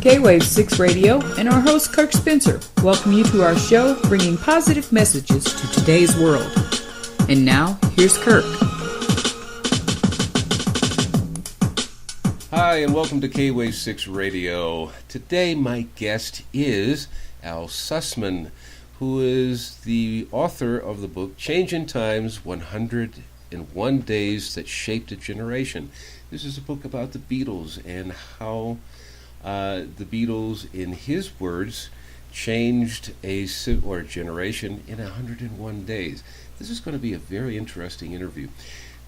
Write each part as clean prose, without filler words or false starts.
K-Wave 6 Radio and our host Kirk Spencer welcome you to our show bringing positive messages to today's world. And now, here's Kirk. Hi, and welcome to K-Wave 6 Radio. Today my guest is Al Sussman, who is the author of the book Changin Times, 101 Days That Shaped a Generation. This is a book about the Beatles and how the Beatles, in his words, changed a generation in 101 days. This is going to be a very interesting interview.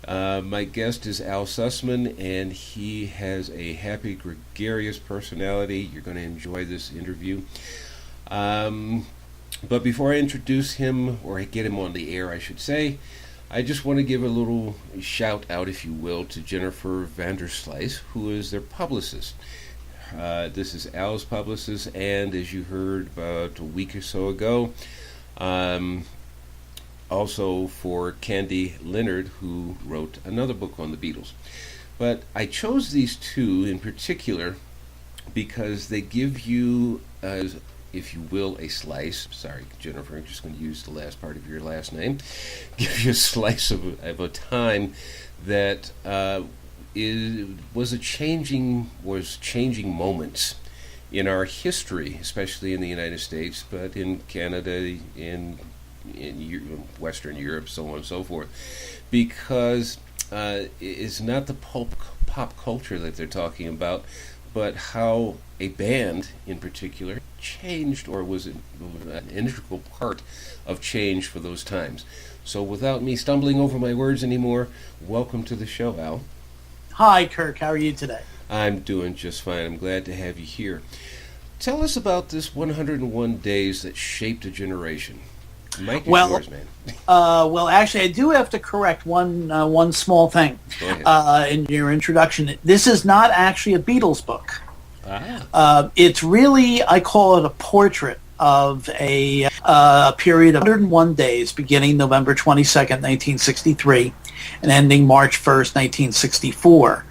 My guest is Al Sussman, and he has a happy, gregarious personality. You're going to enjoy this interview. But before I introduce him, or get him on the air, I should say, I just want to give a little shout out, if you will, to Jennifer Vanderslice, who is their publicist. This is Al's publicist, and as you heard about a week or so ago, also for Candy Leonard, who wrote another book on the Beatles. But I chose these two in particular because they give you, if you will, a slice. Sorry, Jennifer, I'm just going to use the last part of your last name. Give you a slice of a time that was changing moments in our history, especially in the United States, but in Canada, in Western Europe, so on and so forth, because it's not the pop culture that they're talking about, but how a band in particular changed, or was an integral part of change for those times. So without me stumbling over my words anymore, welcome to the show, Al. Hi, Kirk. How are you today? I'm doing just fine. I'm glad to have you here. Tell us about this 101 days that shaped a generation. Mike is yours, man. Well, actually, I do have to correct one small thing. Go ahead. In your introduction. This is not actually a Beatles book. Ah. It's really, I call it a portrait of a period of 101 days, beginning November 22nd, 1963, and ending March 1st, 1964.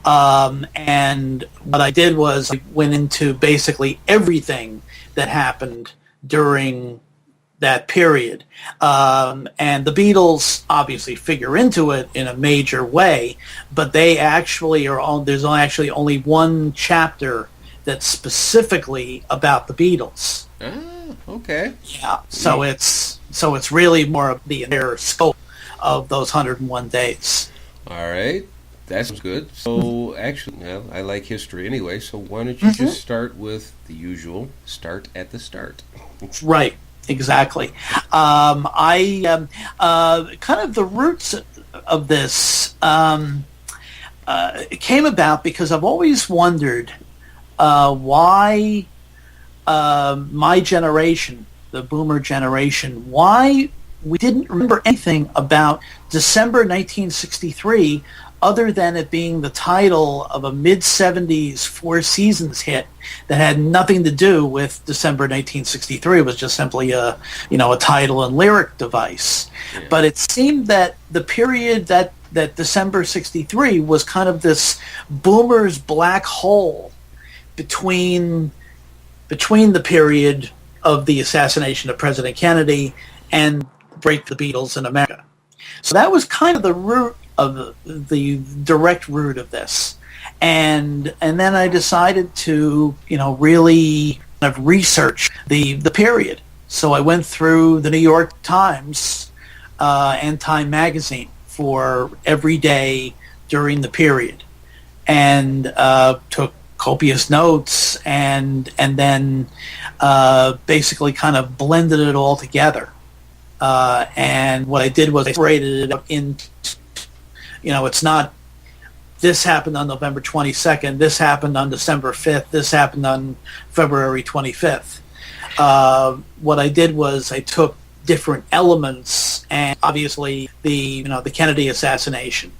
And what I did was I went into basically everything that happened during that period. And the Beatles obviously figure into it in a major way, but they actually there's actually only one chapter that's specifically about the Beatles. Ah, okay. Yeah. So it's really more of the entire scope of those 101 days. All right. That sounds good. So actually, well, I like history anyway, so why don't you just start with the usual, start at the start. Right. Exactly. I kind of the roots of this came about because I've always wondered why my generation, the Boomer generation, why we didn't remember anything about December 1963 other than it being the title of a mid-'70s Four Seasons hit that had nothing to do with December 1963. It was just simply a title and lyric device. Yeah. But it seemed that the period that December 63 was kind of this Boomer's black hole between the period of the assassination of President Kennedy and Break the Beatles in America. So that was kind of the root of the direct root of this. And then I decided to, really kind of research the period. So I went through the New York Times and Time Magazine for every day during the period, and took copious notes, and then basically kind of blended it all together. And what I did was I separated it up into, it's not this happened on November 22nd, this happened on December 5th, this happened on February 25th. What I did was I took different elements, and obviously the Kennedy assassination,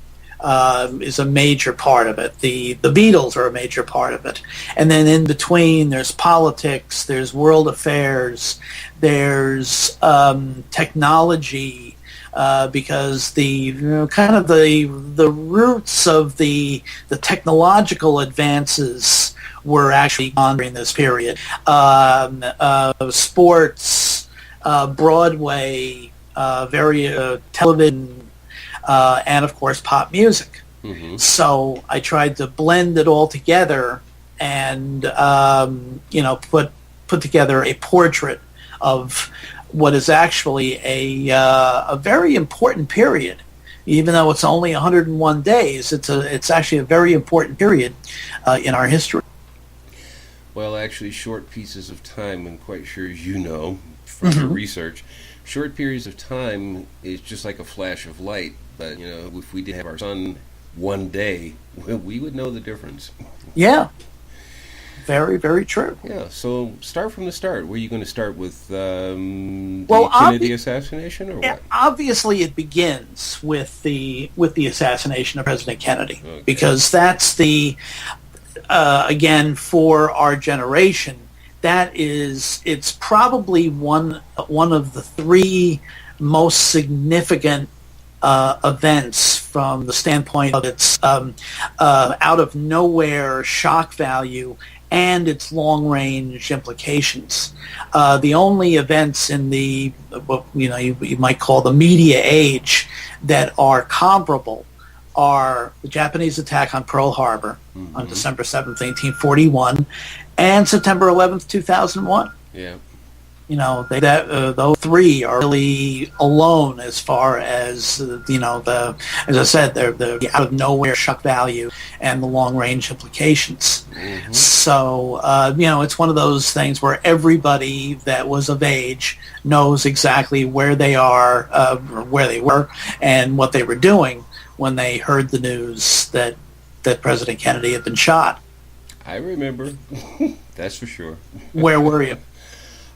is a major part of it. The Beatles are a major part of it. And then in between, there's politics, there's world affairs, there's technology, because the kind of the roots of the technological advances were actually on during this period. Sports, Broadway, television, and of course pop music. Mm-hmm. So I tried to blend it all together and put together a portrait of what is actually a very important period. Even though it's only 101 days, it's actually a very important period in our history. Well, actually, short pieces of time, I'm quite sure you know from your research, short periods of time is just like a flash of light. But, if we did have our sun one day, we would know the difference. Yeah. Very, very true. Yeah, so start from the start. Were you going to start with the Kennedy assassination, or what? Obviously, it begins with the assassination of President Kennedy, because that's again, for our generation, it's probably one of the three most significant events from the standpoint of its out of nowhere shock value and its long-range implications. The only events in what you might call the media age that are comparable are the Japanese attack on Pearl Harbor on December 7th, 1841, and September 11th, 2001. Yeah. Those three are really alone as far as as I said, the out of nowhere shock value and the long range implications. Mm-hmm. So it's one of those things where everybody that was of age knows exactly where they are, or where they were, and what they were doing when they heard the news that President Kennedy had been shot. I remember. That's for sure. Where were you?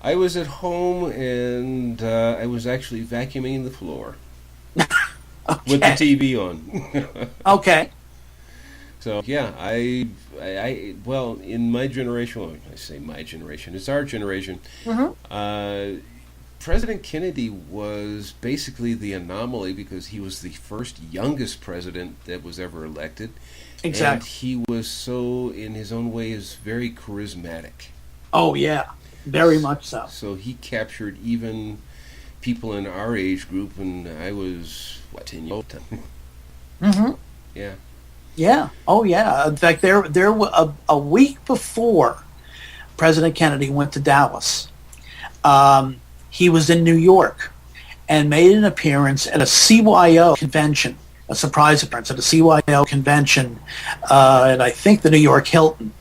I was at home, and I was actually vacuuming the floor with the TV on. Okay. So yeah, I well, in my generation, well, I say my generation, it's our generation. Mm-hmm. President Kennedy was basically the anomaly because he was the first youngest president that was ever elected. Exactly. And he was so, in his own way, is very charismatic. Oh yeah. Very much so. So he captured even people in our age group, and I was, 10 years old? Mm-hmm. Yeah. Yeah. Oh, yeah. In fact, there a week before President Kennedy went to Dallas, he was in New York and made an appearance at a CYO convention, a surprise appearance at a CYO convention at, I think, the New York Hilton.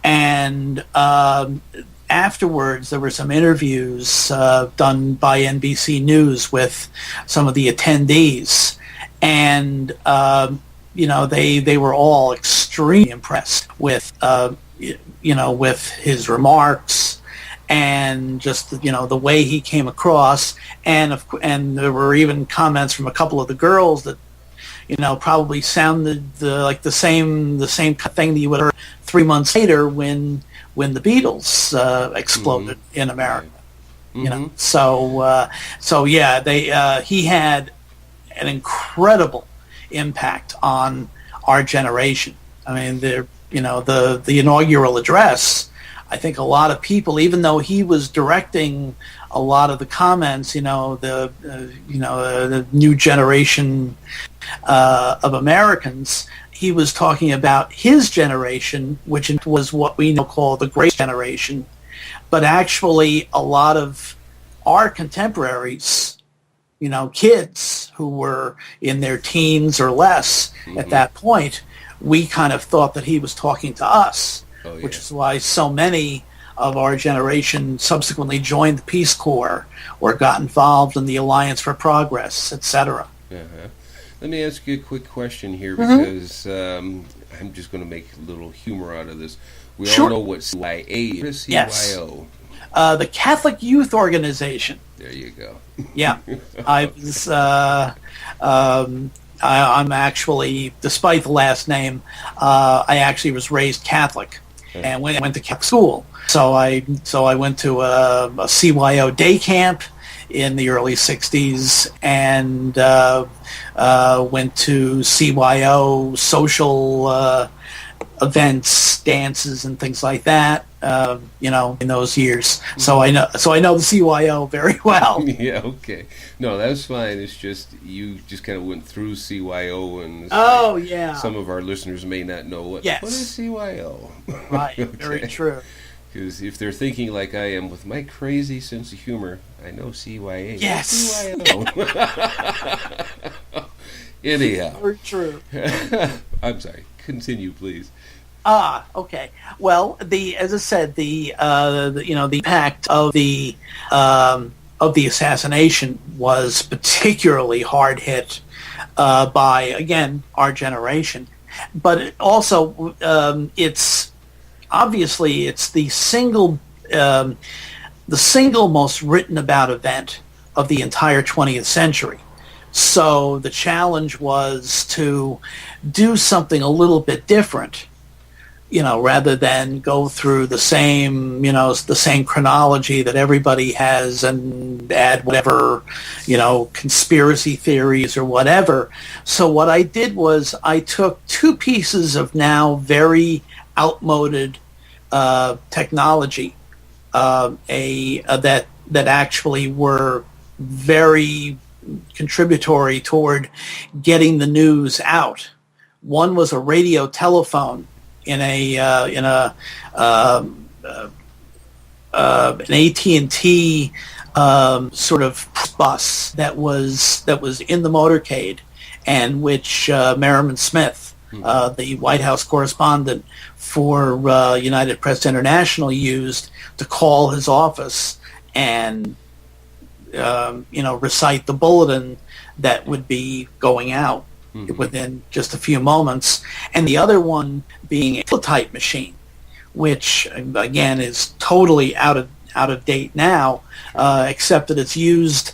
And afterwards, there were some interviews done by NBC News with some of the attendees, and they were all extremely impressed with with his remarks and just the way he came across, and there were even comments from a couple of the girls that probably sounded like the same thing that you would have heard 3 months later when the Beatles exploded in America. Mm-hmm. So yeah, he had an incredible impact on our generation. I mean, the inaugural address, I think a lot of people, even though he was directing a lot of the comments, the new generation of Americans, he was talking about his generation, which was what we now call the Great Generation. But actually, a lot of our contemporaries, kids who were in their teens or less at that point, we kind of thought that he was talking to us, which is why so many of our generation subsequently joined the Peace Corps or got involved in the Alliance for Progress, etc. Uh-huh. Let me ask you a quick question here, because I'm just going to make a little humor out of this. We all know what CIA is. What is CYO? Yes. The Catholic Youth Organization. There you go. Yeah. I was I'm actually, despite the last name, I actually was raised Catholic and went to Catholic school. So I went to a CYO day camp in the early 60s and went to CYO social events, dances, and things like that. In those years, so I know the CYO very well. Yeah, okay. No, that's fine. It's just you just kind of went through CYO, and Yeah, some of our listeners may not know what is CYO. Right, Okay. very true. Because if they're thinking like I am with my crazy sense of humor, I know CYA. Yes. CYO. Anyhow. Very true. I'm sorry. Continue, please. Okay. Well, as I said, the impact of the assassination was particularly hard hit by, again, our generation. But it also, it's the single most written about event of the entire 20th century. So the challenge was to do something a little bit different, rather than go through the same chronology that everybody has and add whatever, conspiracy theories or whatever. So what I did was I took two pieces of now very outmoded technology, that actually were very contributory toward getting the news out. One was a radio telephone in an AT&T sort of bus that was in the motorcade, and which Merriman Smith, the White House correspondent for United Press International, used to call his office and recite the bulletin that would be going out within just a few moments. And the other one being a teletype machine, which again is totally out of date now, except that it's used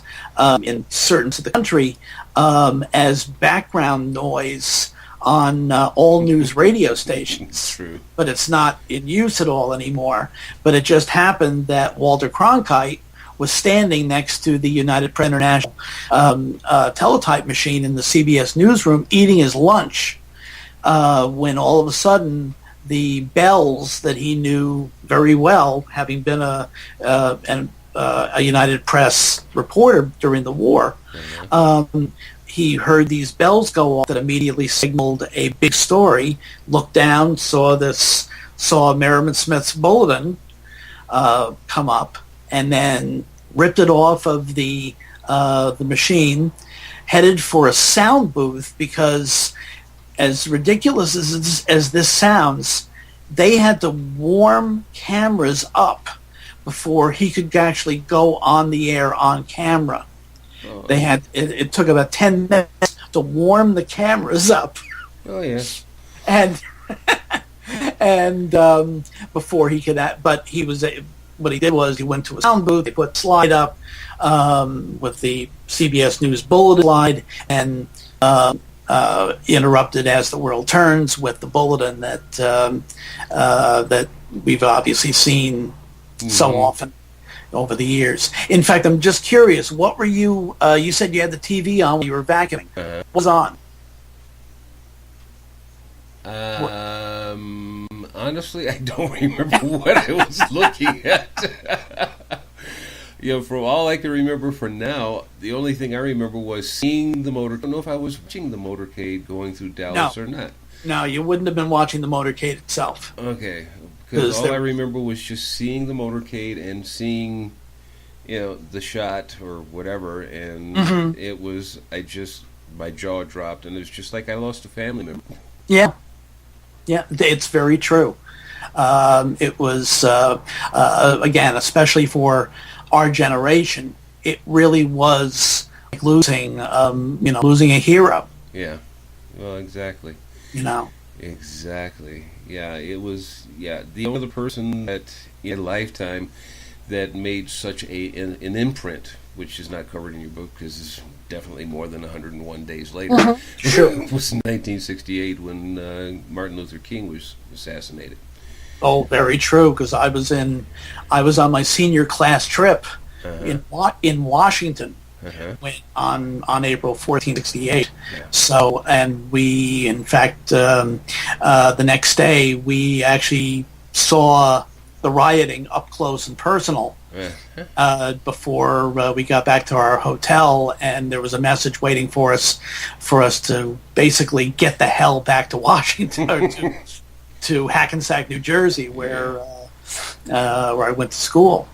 in certain parts of the country as background noise on all news radio stations. True. But it's not in use at all anymore. But it just happened that Walter Cronkite was standing next to the United Press International teletype machine in the CBS newsroom eating his lunch when all of a sudden the bells that he knew very well, having been a United Press reporter during the war, he heard these bells go off that immediately signaled a big story, looked down, saw Merriman Smith's bulletin come up, and then ripped it off of the machine, headed for a sound booth, because as ridiculous as this sounds, they had to warm cameras up before he could actually go on the air on camera. Oh. They had it took about 10 minutes to warm the cameras up. Oh yes. And before he could, but he was. What he did was he went to a sound booth, they put a slide up with the CBS News bulletin slide, and interrupted As the World Turns with the bulletin that we've obviously seen so often over the years. In fact, I'm just curious, what were you said you had the TV on when you were vacuuming. What was on? Honestly, I don't remember what I was looking at. From all I can remember for now, the only thing I remember was seeing the motor. I don't know if I was watching the motorcade going through Dallas or not. No, you wouldn't have been watching the motorcade itself. Okay, because all I remember was just seeing the motorcade and seeing, the shot or whatever, and it was, my jaw dropped, and it was just like I lost a family member. Yeah. Yeah, it's very true. It was, again, especially for our generation, it really was like losing a hero. Yeah, well, exactly. Exactly. Yeah, it was, the only other person that in a lifetime that made such an imprint, which is not covered in your book because definitely more than 101 days later. Sure. It was 1968 when Martin Luther King was assassinated. Oh, very true. Because I was on my senior class trip in Washington on April 14, 1968. Yeah. So, and we, in fact, the next day we actually saw the rioting up close and personal. Before we got back to our hotel, and there was a message waiting for us to basically get the hell back to Washington or to Hackensack, New Jersey, where I went to school.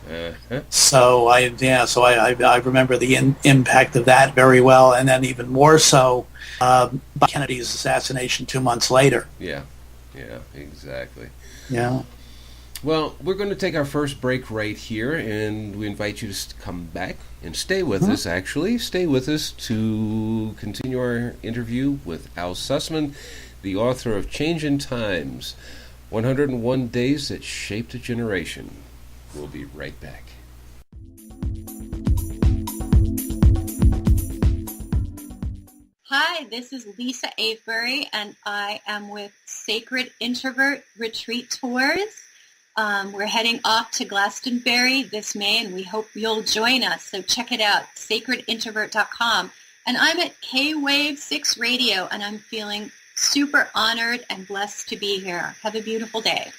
So I remember the impact of that very well, and then even more so by Kennedy's assassination 2 months later. Yeah, exactly. Yeah. Well, we're going to take our first break right here, and we invite you to come back and stay with us, actually. Stay with us to continue our interview with Al Sussman, the author of Changin Times, 101 Days That Shaped a Generation. We'll be right back. Hi, this is Lisa Avebury, and I am with Sacred Introvert Retreat Tours. We're heading off to Glastonbury this May, and we hope you'll join us. So check it out, sacredintrovert.com. And I'm at K-Wave 6 Radio, and I'm feeling super honored and blessed to be here. Have a beautiful day.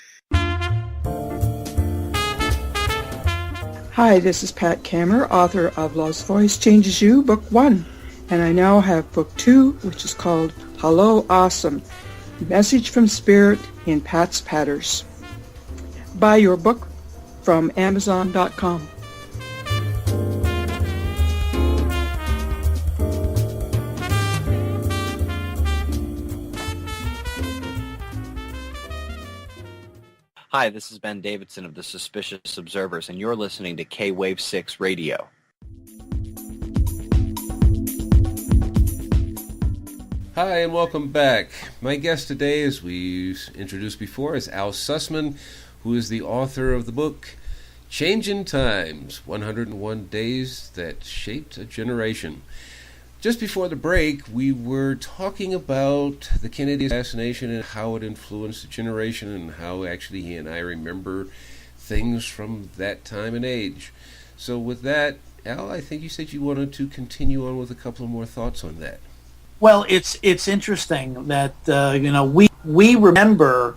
Hi, this is Pat Kammer, author of Love's Voice Changes You, Book 1. And I now have Book 2, which is called Hello Awesome, Message from Spirit in Pat's Patters. Buy your book from Amazon.com. Hi, this is Ben Davidson of the Suspicious Observers, and you're listening to K-Wave 6 Radio. Hi, and welcome back. My guest today, as we introduced before, is Al Sussman, who is the author of the book Changin Times, 101 Days That Shaped a Generation. Just before the break, we were talking about the Kennedy assassination and how it influenced a generation and how actually he and I remember things from that time and age. So with that, Al, I think you said you wanted to continue on with a couple of more thoughts on that. Well, it's interesting that we remember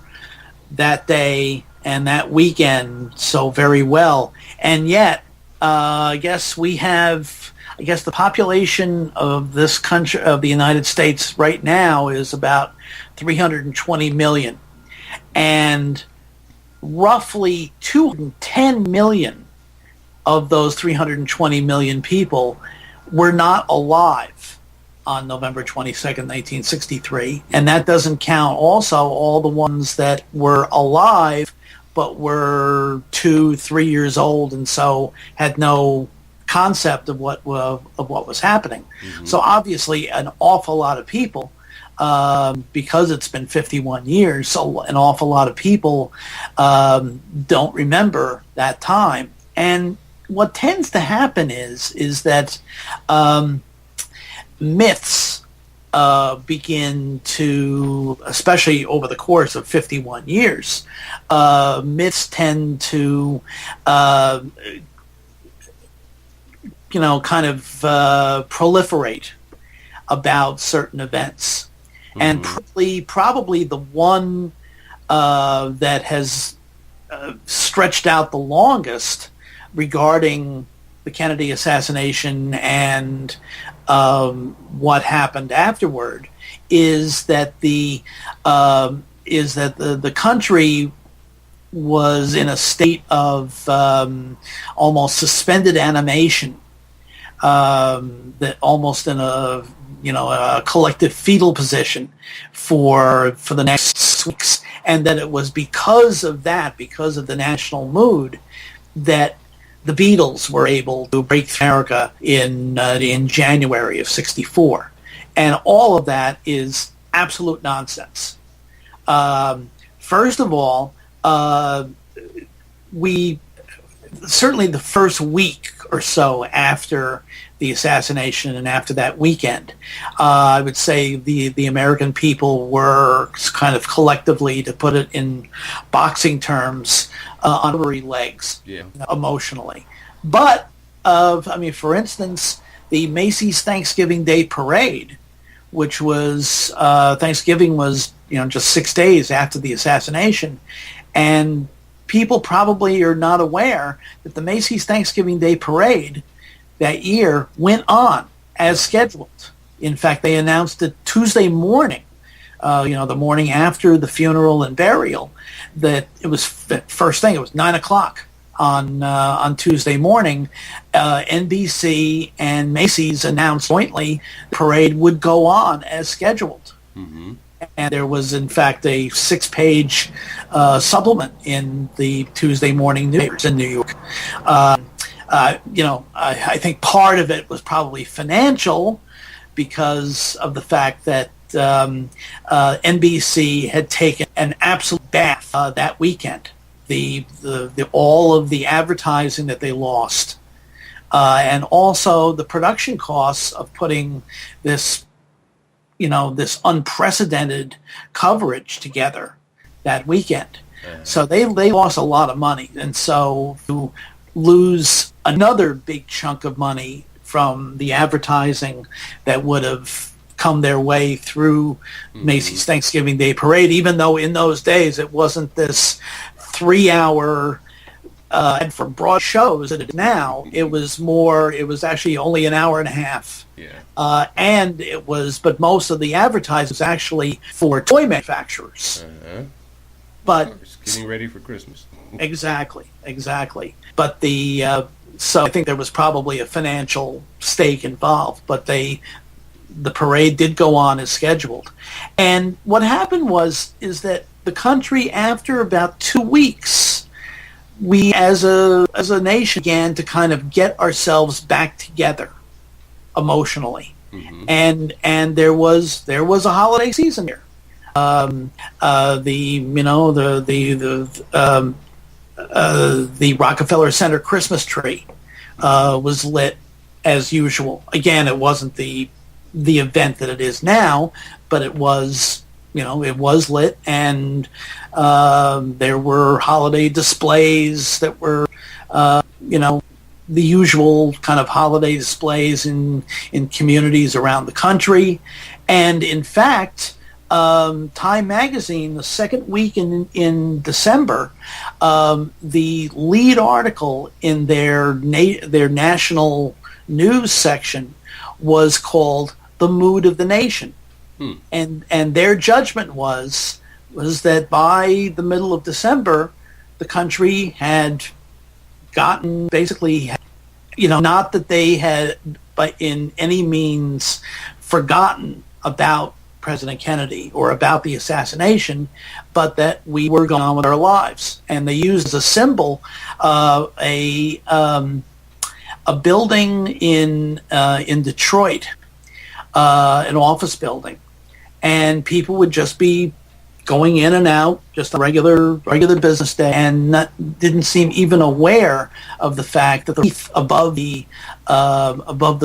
that day and that weekend so very well, and yet I guess the population of this country, of the United States right now, is about 320 million, and roughly 210 million of those 320 million people were not alive on November 22nd, 1963, and that doesn't count also all the ones that were alive but were 2-3 years old and so had no concept of what was happening. Mm-hmm. So obviously an awful lot of people, because it's been 51 years, so an awful lot of people don't remember that time. And what tends to happen is that myths begin to, especially over the course of 51 years, myths tend to proliferate about certain events. Mm-hmm. And probably the one that has stretched out the longest regarding the Kennedy assassination and what happened afterward is that the country was in a state of almost suspended animation, that almost in a collective fetal position for the next 6 weeks, and that it was because of the national mood, that the Beatles were able to break through America in January of '64, and all of that is absolute nonsense. First of all, we certainly the first week or so after the assassination and after that weekend. I would say the American people were kind of collectively, to put it in boxing terms, on rubbery legs, emotionally. But, for instance, the Macy's Thanksgiving Day Parade, which was, Thanksgiving was, just 6 days after the assassination, and people probably are not aware that the Macy's Thanksgiving Day Parade that year went on as scheduled. In fact, they announced it Tuesday morning, the morning after the funeral and burial, that it was first thing. It was 9 o'clock on Tuesday morning. NBC and Macy's announced jointly the parade would go on as scheduled. Mm-hmm. And there was, in fact, a 6-page supplement in the Tuesday morning newspapers in New York. I think part of it was probably financial because of the fact that NBC had taken an absolute bath that weekend. The all of the advertising that they lost, and also the production costs of putting this unprecedented coverage together that weekend. So they lost a lot of money, and so to lose another big chunk of money from the advertising that would have come their way through Macy's Thanksgiving Day Parade, even though in those days it wasn't this 3-hour for broad shows that it is now. It was actually only an hour and a half. Yeah. But most of the advertising was actually for toy manufacturers. Uh-huh. But it's getting ready for Christmas. Exactly. But so I think there was probably a financial stake involved, but the parade did go on as scheduled. And what happened is that the country, after about 2 weeks, we as a nation began to kind of get ourselves back together emotionally. Mm-hmm. And there was a holiday season here. The Rockefeller Center Christmas tree was lit as usual. Again, it wasn't the event that it is now, but it was lit, and there were holiday displays that were the usual kind of holiday displays in communities around the country. And in fact, Time Magazine, the second week in December, the lead article in their national news section was called "The Mood of the Nation," and their judgment was that by the middle of December, the country had gotten basically, not that they had, by in any means, forgotten about President Kennedy or about the assassination, but that we were going on with our lives. And they used as a symbol a building in Detroit, an office building, and people would just be going in and out just a regular business day, and didn't seem even aware of the fact that the wreath above the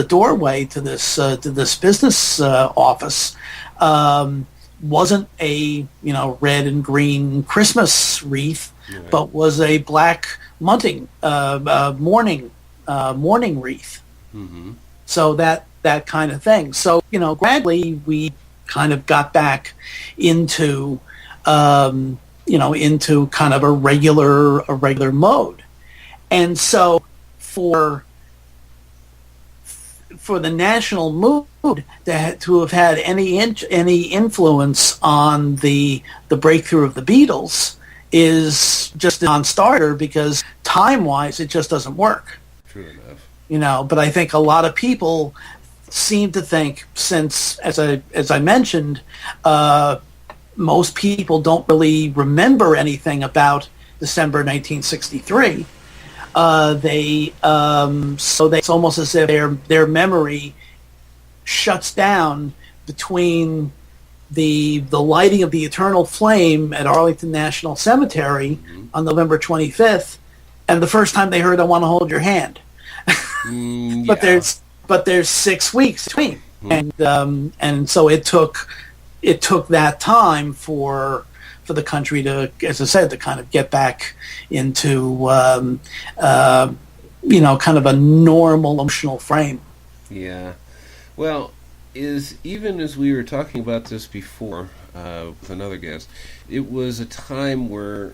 doorway to this business office wasn't a red and green Christmas wreath, but was a black mourning wreath. Mm-hmm. So that kind of thing. So gradually we kind of got back into into kind of a regular mode. And so for the national mood to have had any influence on the breakthrough of the Beatles is just a non-starter, because time-wise it just doesn't work. True enough. But I think a lot of people seem to think, since, as I mentioned, most people don't really remember anything about December 1963. It's almost as if their memory shuts down between the lighting of the eternal flame at Arlington National Cemetery on November 25th and the first time they heard "I Want to Hold Your Hand." But but there's 6 weeks between, and so it took that time for the country to, as I said, to kind of get back into kind of a normal emotional frame. Yeah. Well, even as we were talking about this before with another guest, it was a time where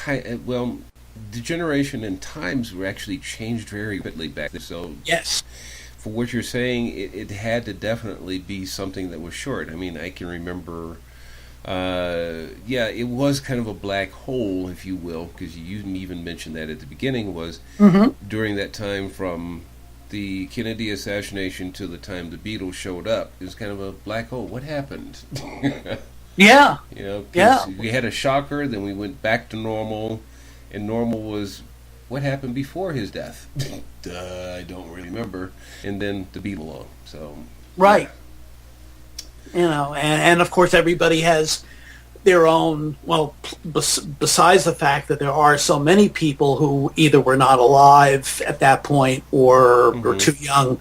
the generation and times were actually changed very rapidly back then. So yes, for what you're saying, it had to definitely be something that was short. I mean, I can remember, it was kind of a black hole, if you will, because you even mentioned that at the beginning, was during that time from the Kennedy assassination to the time the Beatles showed up. It was kind of a black hole. What happened? Yeah. We had a shocker, then we went back to normal, and normal was what happened before his death. I don't really remember. And then the Beatles. So right. Yeah. And of course everybody has their own, besides the fact that there are so many people who either were not alive at that point or too young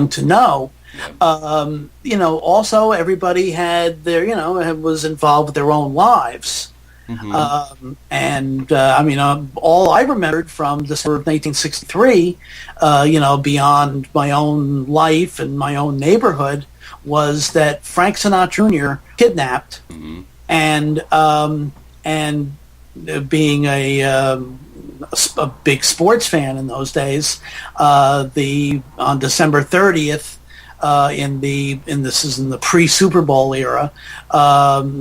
to know. Also everybody had their, was involved with their own lives. All I remembered from December of 1963, beyond my own life and my own neighborhood, was that Frank Sinatra Jr. kidnapped, and being a big sports fan in those days, on December 30th. This is in the pre-Super Bowl era,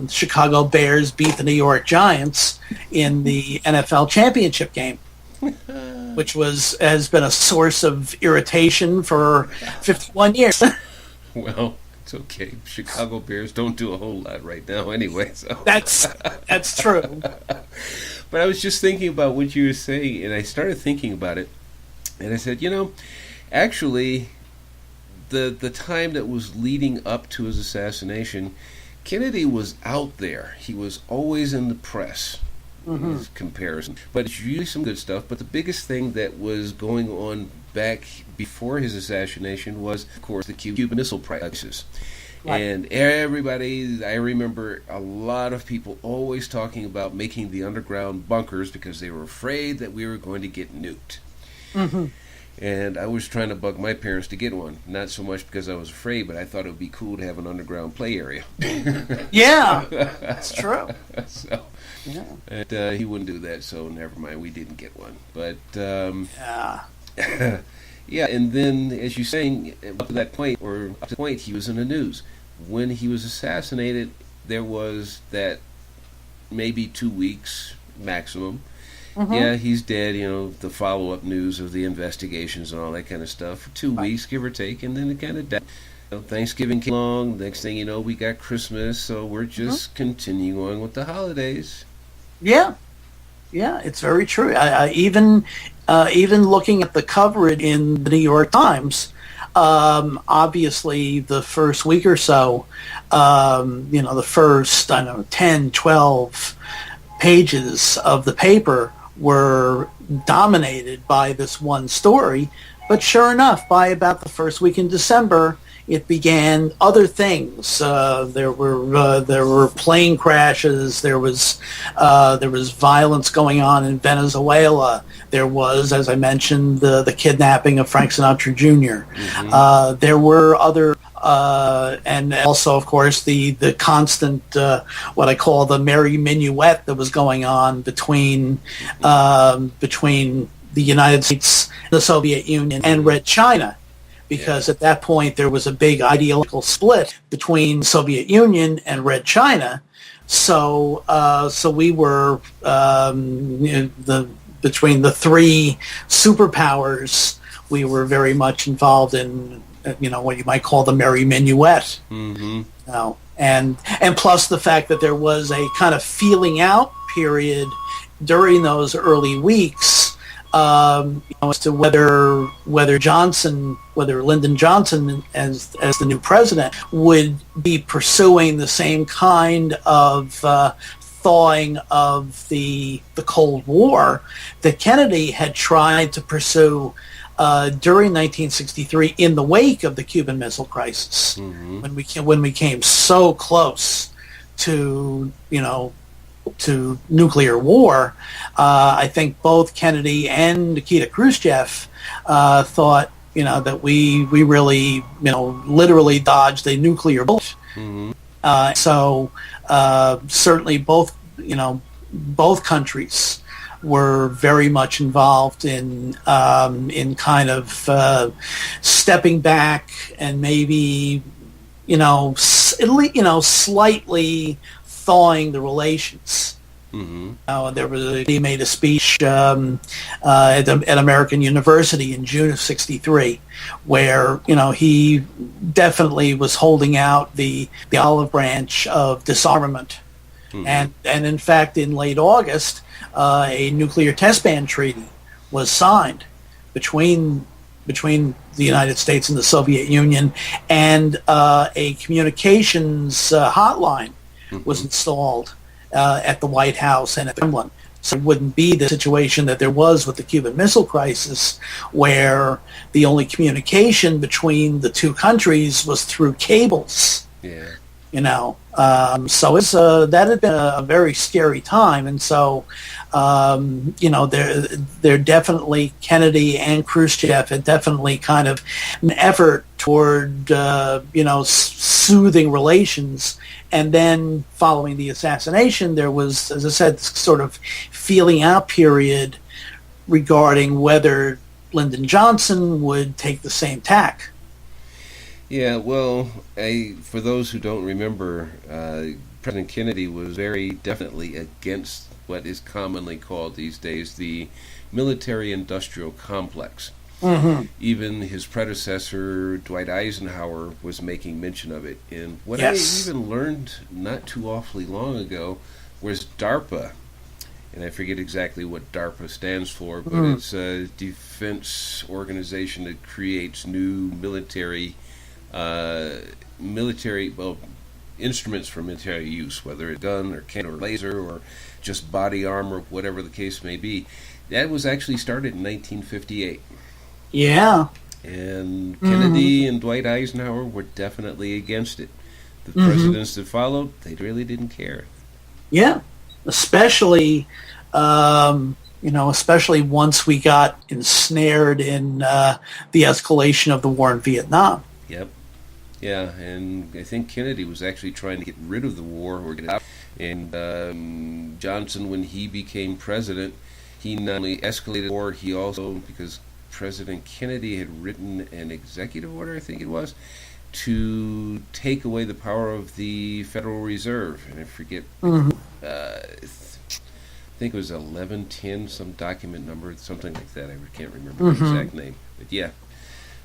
Chicago Bears beat the New York Giants in the NFL championship game, which has been a source of irritation for 51 years. Well, it's okay. Chicago Bears don't do a whole lot right now anyway. So that's true. But I was just thinking about what you were saying, and I started thinking about it, and I said, actually, the time that was leading up to his assassination, Kennedy was out there. He was always in the press. His comparison, but it's usually some good stuff. But the biggest thing that was going on back before his assassination was, of course, the Cuban Missile Crisis. Right. And everybody, I remember a lot of people always talking about making the underground bunkers because they were afraid that we were going to get nuked. And I was trying to bug my parents to get one. Not so much because I was afraid, but I thought it would be cool to have an underground play area. Yeah, that's true. So, and, he wouldn't do that, so never mind. We didn't get one. But, yeah, and then, as you're saying, up to the point, he was in the news. When he was assassinated, there was that maybe 2 weeks maximum. Yeah, he's dead, the follow-up news of the investigations and all that kind of stuff for 2 weeks, give or take, and then it kind of died. Thanksgiving came along, next thing you know, we got Christmas, so we're just continuing on with the holidays. Yeah, it's very true. Even looking at the coverage in the New York Times, obviously the first week or so, the first, 10, 12 pages of the paper were dominated by this one story, but sure enough, by about the first week in December, it began other things. There were plane crashes. There was violence going on in Venezuela. There was, as I mentioned, the kidnapping of Frank Sinatra Jr. There were other. And also, of course, the constant, what I call the merry minuet that was going on between the United States, the Soviet Union, and Red China, because at that point there was a big ideological split between Soviet Union and Red China. So we were between the three superpowers, we were very much involved in what you might call the merry minuet. And plus the fact that there was a kind of feeling out period during those early weeks as to whether Lyndon Johnson as the new president would be pursuing the same kind of thawing of the Cold War that Kennedy had tried to pursue during 1963 in the wake of the Cuban Missile Crisis, when we came so close to to nuclear war. I think both Kennedy and Nikita Khrushchev thought that we really literally dodged a nuclear bullet. So certainly both countries were very much involved in kind of stepping back and maybe slightly thawing the relations. He made a speech at American University in June of '63, where he definitely was holding out the olive branch of disarmament, and in fact, in late August, a nuclear test ban treaty was signed between the United States and the Soviet Union, and a communications hotline was installed at the White House and at the Kremlin. So it wouldn't be the situation that there was with the Cuban Missile Crisis, where the only communication between the two countries was through cables. Yeah. So it's that had been a very scary time, and so there definitely, Kennedy and Khrushchev had definitely kind of an effort toward soothing relations. And then following the assassination, there was, as I said, this sort of feeling out period regarding whether Lyndon Johnson would take the same tack. Yeah, well, for those who don't remember, President Kennedy was very definitely against what is commonly called these days the military-industrial complex. Even his predecessor, Dwight Eisenhower, was making mention of it. And what I even learned not too awfully long ago was DARPA. And I forget exactly what DARPA stands for, but it's a defense organization that creates new military instruments for military use, whether it's gun or cannon or laser or just body armor, whatever the case may be. That was actually started in 1958. Yeah. And Kennedy and Dwight Eisenhower were definitely against it. The presidents that followed, they really didn't care. Yeah, especially once we got ensnared in the escalation of the war in Vietnam. Yep. Yeah, and I think Kennedy was actually trying to get rid of the war or get it out. And Johnson, when he became president, he not only escalated the war, he also, because President Kennedy had written an executive order, I think it was, to take away the power of the Federal Reserve. And I forget, I think it was 1110, some document number, something like that. I can't remember the exact name. But yeah.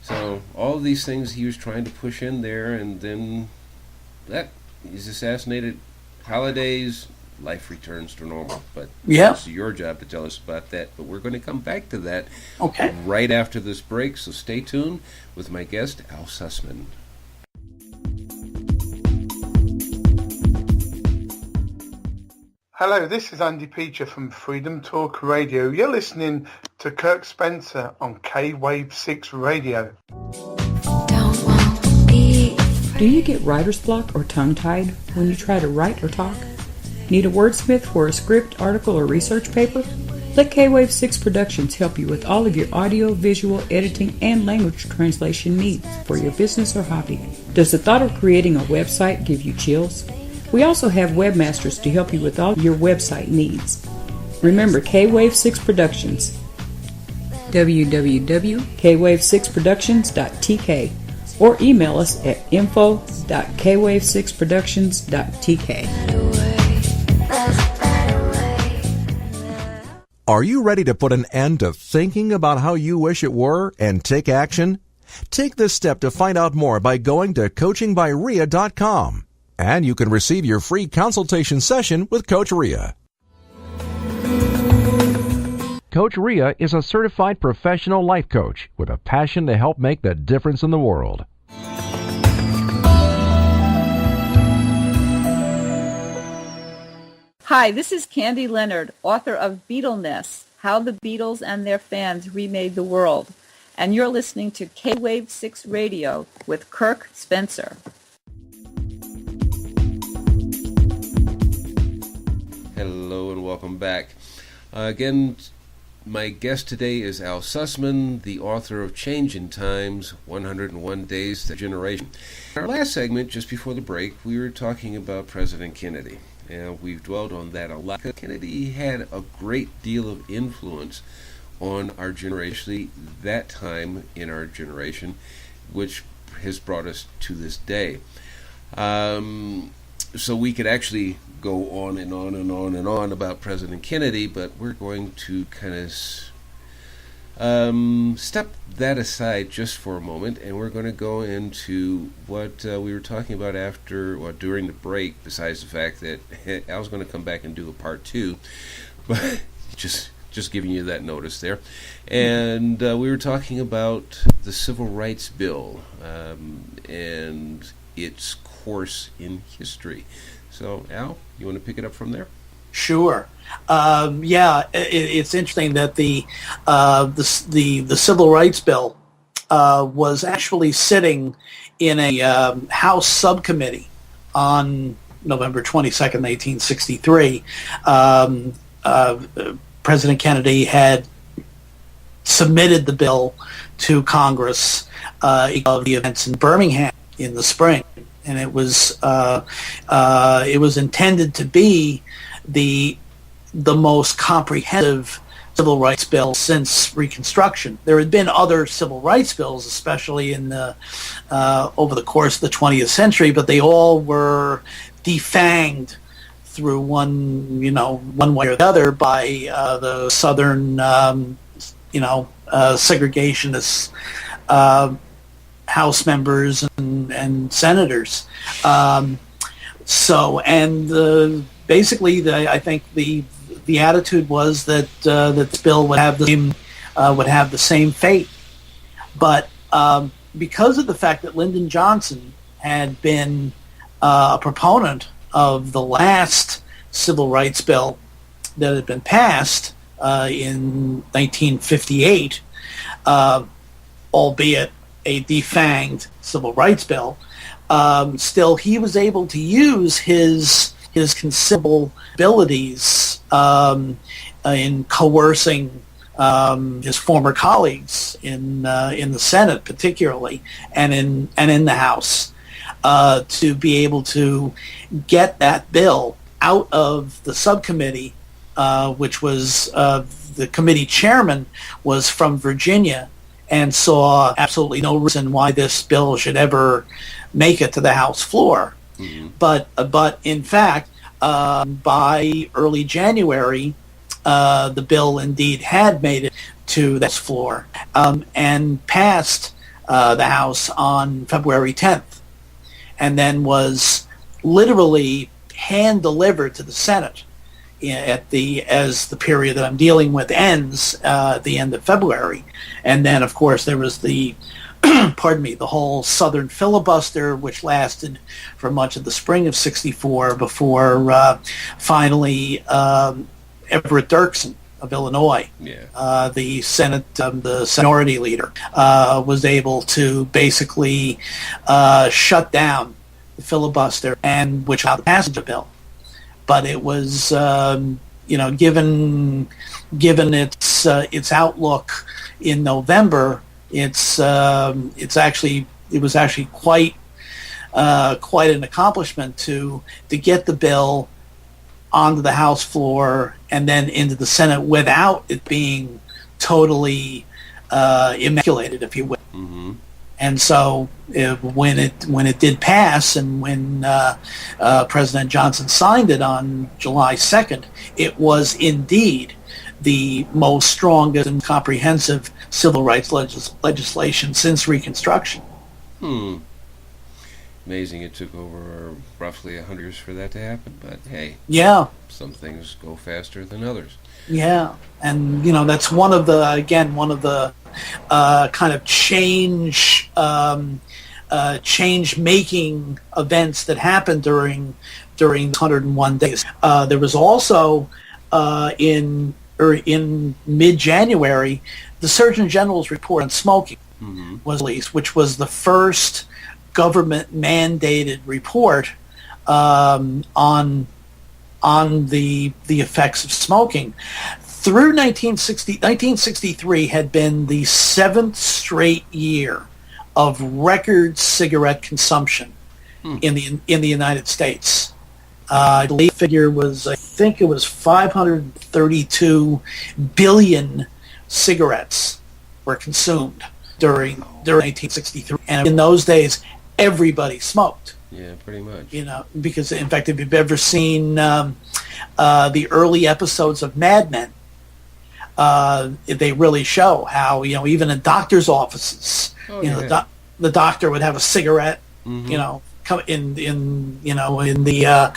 So all of these things he was trying to push in there, and then he's assassinated. Holidays, life returns to normal. But it's your job to tell us about that. But we're going to come back to that right after this break. So stay tuned with my guest, Al Sussman. Hello, this is Andy Peacher from Freedom Talk Radio. You're listening to Kirk Spencer on K-Wave 6 Radio. Do you get writer's block or tongue-tied when you try to write or talk? Need a wordsmith for a script, article, or research paper? Let K-Wave 6 Productions help you with all of your audio, visual, editing, and language translation needs for your business or hobby. Does the thought of creating a website give you chills? We also have webmasters to help you with all your website needs. Remember K-Wave 6 Productions. www.kwave6productions.tk or email us at info.kwave6productions.tk. Are you ready to put an end to thinking about how you wish it were and take action? Take this step to find out more by going to coachingbyria.com. And you can receive your free consultation session with Coach Ria. Coach Ria is a certified professional life coach with a passion to help make the difference in the world. Hi, this is Candy Leonard, author of Beatleness, How the Beatles and Their Fans Remade the World. and you're listening to K-Wave 6 Radio with Kirk Spencer. Hello and welcome back. Again, my guest today is Al Sussman, the author of Changin Times, 101 Days to Generation. In our last segment, just before the break, we were talking about President Kennedy, and we've dwelled on that a lot. Kennedy had a great deal of influence on our generation, that time in our generation, which has brought us to this day. So we could actually go on and on and on and on about President Kennedy, but we're going to kind of step that aside just for a moment, and we're going to go into what we were talking about during the break, besides the fact that Al's going to come back and do a part 2, but just giving you that notice there. And we were talking about the Civil Rights Bill and its course in history. So, Al, you want to pick it up from there? Sure. It's interesting that the Civil Rights Bill was actually sitting in a House subcommittee on November 22nd, 1863. President Kennedy had submitted the bill to Congress of the events in Birmingham in the spring, and it was intended to be the most comprehensive civil rights bill since Reconstruction. There had been other civil rights bills, especially in the over the course of the 20th century, but they all were defanged through one way or the other by the Southern segregationists, House members and senators. Basically, I think the attitude was that this bill would have the same fate. But because of the fact that Lyndon Johnson had been a proponent of the last civil rights bill that had been passed in 1958, albeit a defanged civil rights bill, still he was able to use his considerable abilities in coercing his former colleagues in the Senate, particularly, and in the House, to be able to get that bill out of the subcommittee, which was the committee chairman was from Virginia, and saw absolutely no reason why this bill should ever make it to the House floor. Mm-hmm. But in fact, by early January, the bill indeed had made it to the House floor and passed the House on February 10th, and then was literally hand-delivered to the Senate as the period that I'm dealing with ends at the end of February. And then, of course, there was the the whole Southern filibuster, which lasted for much of the spring of '64 before finally Everett Dirksen of Illinois, the Senate, the minority leader, was able to basically shut down the filibuster and which allowed the passage of the bill. But it was, given its outlook in November, it was actually quite an accomplishment to get the bill onto the House floor and then into the Senate without it being totally immaculated, if you will. Mm-hmm. And so when it did pass, and when President Johnson signed it on July 2nd, it was indeed the most strongest and comprehensive civil rights legislation since Reconstruction. Amazing it took over roughly 100 years for that to happen, but hey, some things go faster than others. Yeah, and that's one of the kind of change-making events that happened during 101 days. There was also in mid-January the Surgeon General's report on smoking was released, which was the first government-mandated report on the effects of smoking. Through 1963 had been the 7th straight year of record cigarette consumption in the United States. I believe the figure was, I think it was 532 billion cigarettes were consumed during 1963. And in those days, everybody smoked. Yeah, pretty much. Because in fact, if you've ever seen the early episodes of Mad Men, they really show how even in doctors' offices, the doctor would have a cigarette, come in the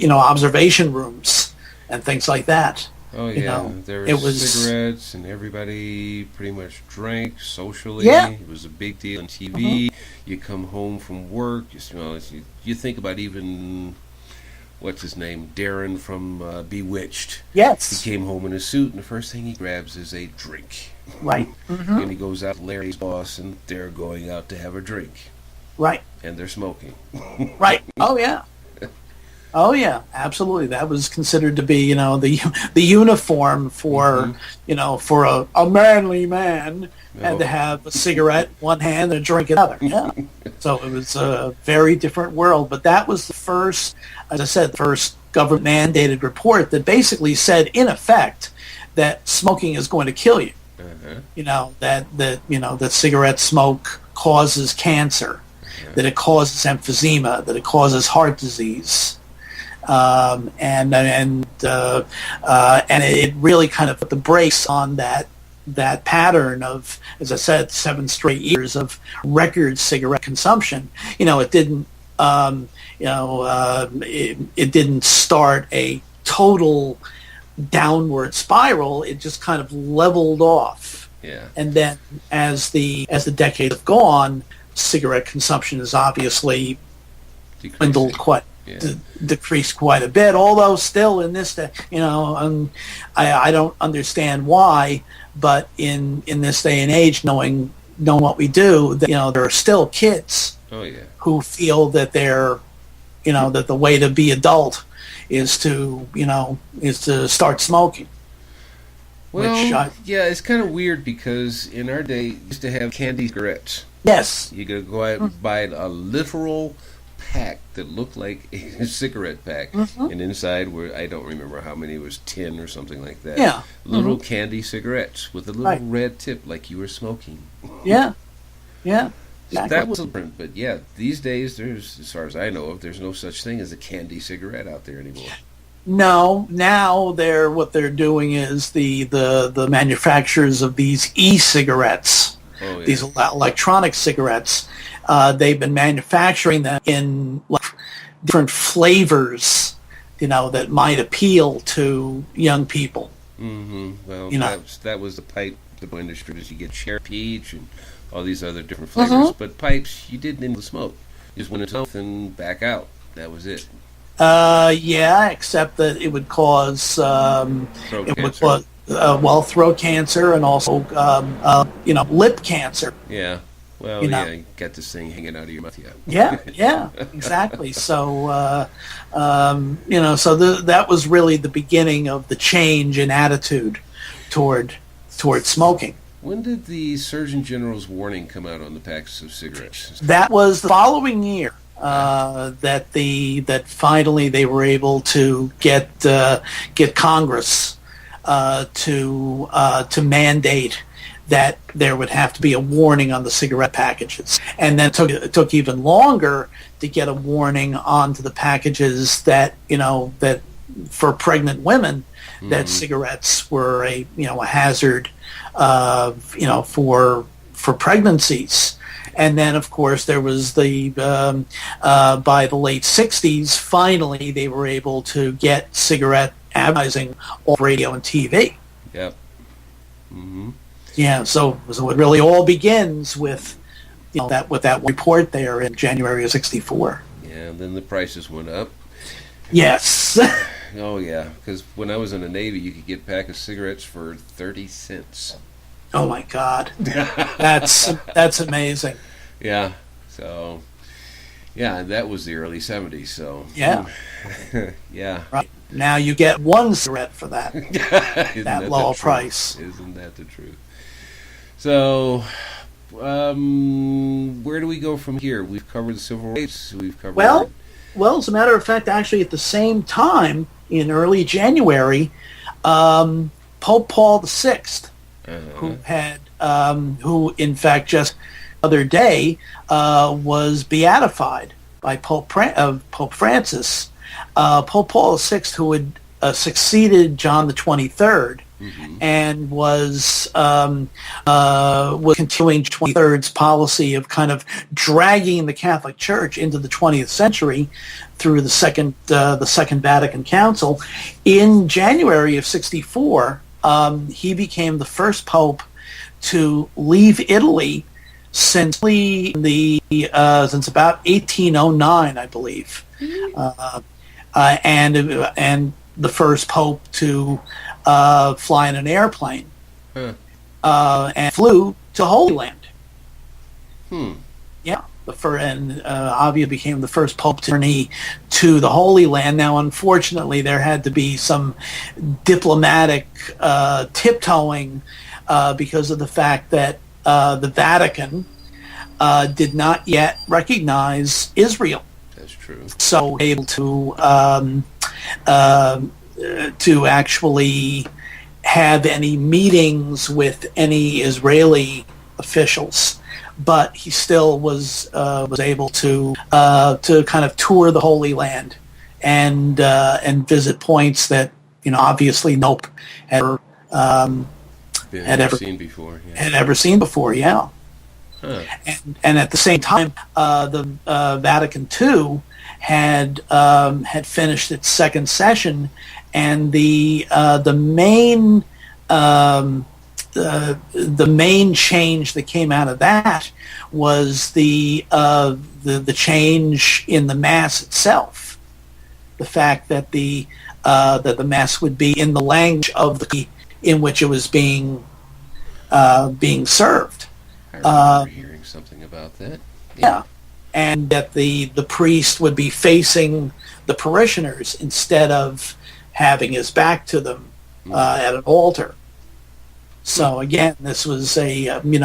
observation rooms and things like that. Oh yeah, there was cigarettes, and everybody pretty much drank socially. Yeah. It was a big deal on TV. You come home from work, you think about even what's his name, Darren from Bewitched. Yes. He came home in a suit, and the first thing he grabs is a drink. Right. And he goes out to Larry's boss, and they're going out to have a drink. Right. And they're smoking. Right. Oh yeah. Oh yeah, absolutely. That was considered to be, the uniform for, for a manly man, and to have a cigarette in one hand and a drink in the other. Yeah. So it was a very different world. But that was the first, as I said, the first government-mandated report that basically said, in effect, that smoking is going to kill you. That cigarette smoke causes cancer, that it causes emphysema, that it causes heart disease. And it really kind of put the brakes on that pattern of, as I said, 7 straight years of record cigarette consumption. It didn't, it didn't start a total downward spiral. It just kind of leveled off. Yeah. And then as the decades have gone, cigarette consumption has obviously dwindled decreased quite a bit, although still in this day, I don't understand why, but in this day and age, knowing what we do, that, there are still kids who feel that they're, that the way to be adult is to start smoking. Well, it's kind of weird because in our day, we used to have candy cigarettes. Yes. You could go out and buy a literal pack that looked like a cigarette pack, and inside were, I don't remember how many, it was 10 or something like that. Yeah. Little candy cigarettes with a little red tip like you were smoking. Yeah. Yeah. Exactly. That was different, but these days, there's, as far as I know of, there's no such thing as a candy cigarette out there anymore. No, now what they're doing is the manufacturers of these e-cigarettes, these electronic cigarettes, they've been manufacturing them in different flavors, that might appeal to young people. Well, that was the pipe industry. You get cherry peach and all these other different flavors, but pipes you didn't need to smoke. You just went into mouth and back out. That was it. Except that it would cause throat cancer and also lip cancer. Yeah. Well, you got this thing hanging out of your mouth. Yeah, exactly. So, so that was really the beginning of the change in attitude toward smoking. When did the Surgeon General's warning come out on the packs of cigarettes? That was the following year. That finally they were able to get Congress to mandate that there would have to be a warning on the cigarette packages, and then it took even longer to get a warning onto the packages that that for pregnant women that cigarettes were a hazard for pregnancies. And then, of course, there was by the late 60s, finally they were able to get cigarette advertising on radio and TV. Yep. Yeah, so it really all begins with that report there in January of 64. Yeah, and then the prices went up. Yes. Oh, yeah, because when I was in the Navy, you could get a pack of cigarettes for 30 cents. Oh my God, that's amazing. Yeah. So, yeah, that was the early 70s. So, Yeah. yeah. Right. Now you get one cigarette for that that low price. Isn't that the truth? So, where do we go from here? We've covered the civil rights. We've covered. Well, as a matter of fact, actually, at the same time in early January, Pope Paul VI, who in fact just the other day was beatified by Pope Francis. Pope Paul VI, who had succeeded John the 23rd, and was continuing 23rd's policy of kind of dragging the Catholic Church into the 20th century through the Second Vatican Council. In January of '64, he became the first pope to leave Italy since about 1809, I believe, and the first pope to fly in an airplane, and flew to Holy Land. Yeah, Avia became the first pope to journey to the Holy Land. Now, unfortunately, there had to be some diplomatic tiptoeing because of the fact that the Vatican did not yet recognize Israel. That's true. So able to actually have any meetings with any Israeli officials, but he still was able to kind of tour the Holy Land and visit points that obviously nope had ever seen before. Yeah. Had ever seen before. Yeah. Huh. And at the same time, the Vatican II had finished its second session, and the main change that came out of that was the change in the Mass itself. The fact that the Mass would be in the language in which it was being served. I remember hearing something about that. Yeah. And that the priest would be facing the parishioners instead of having his back to them at an altar. So again, this was bringing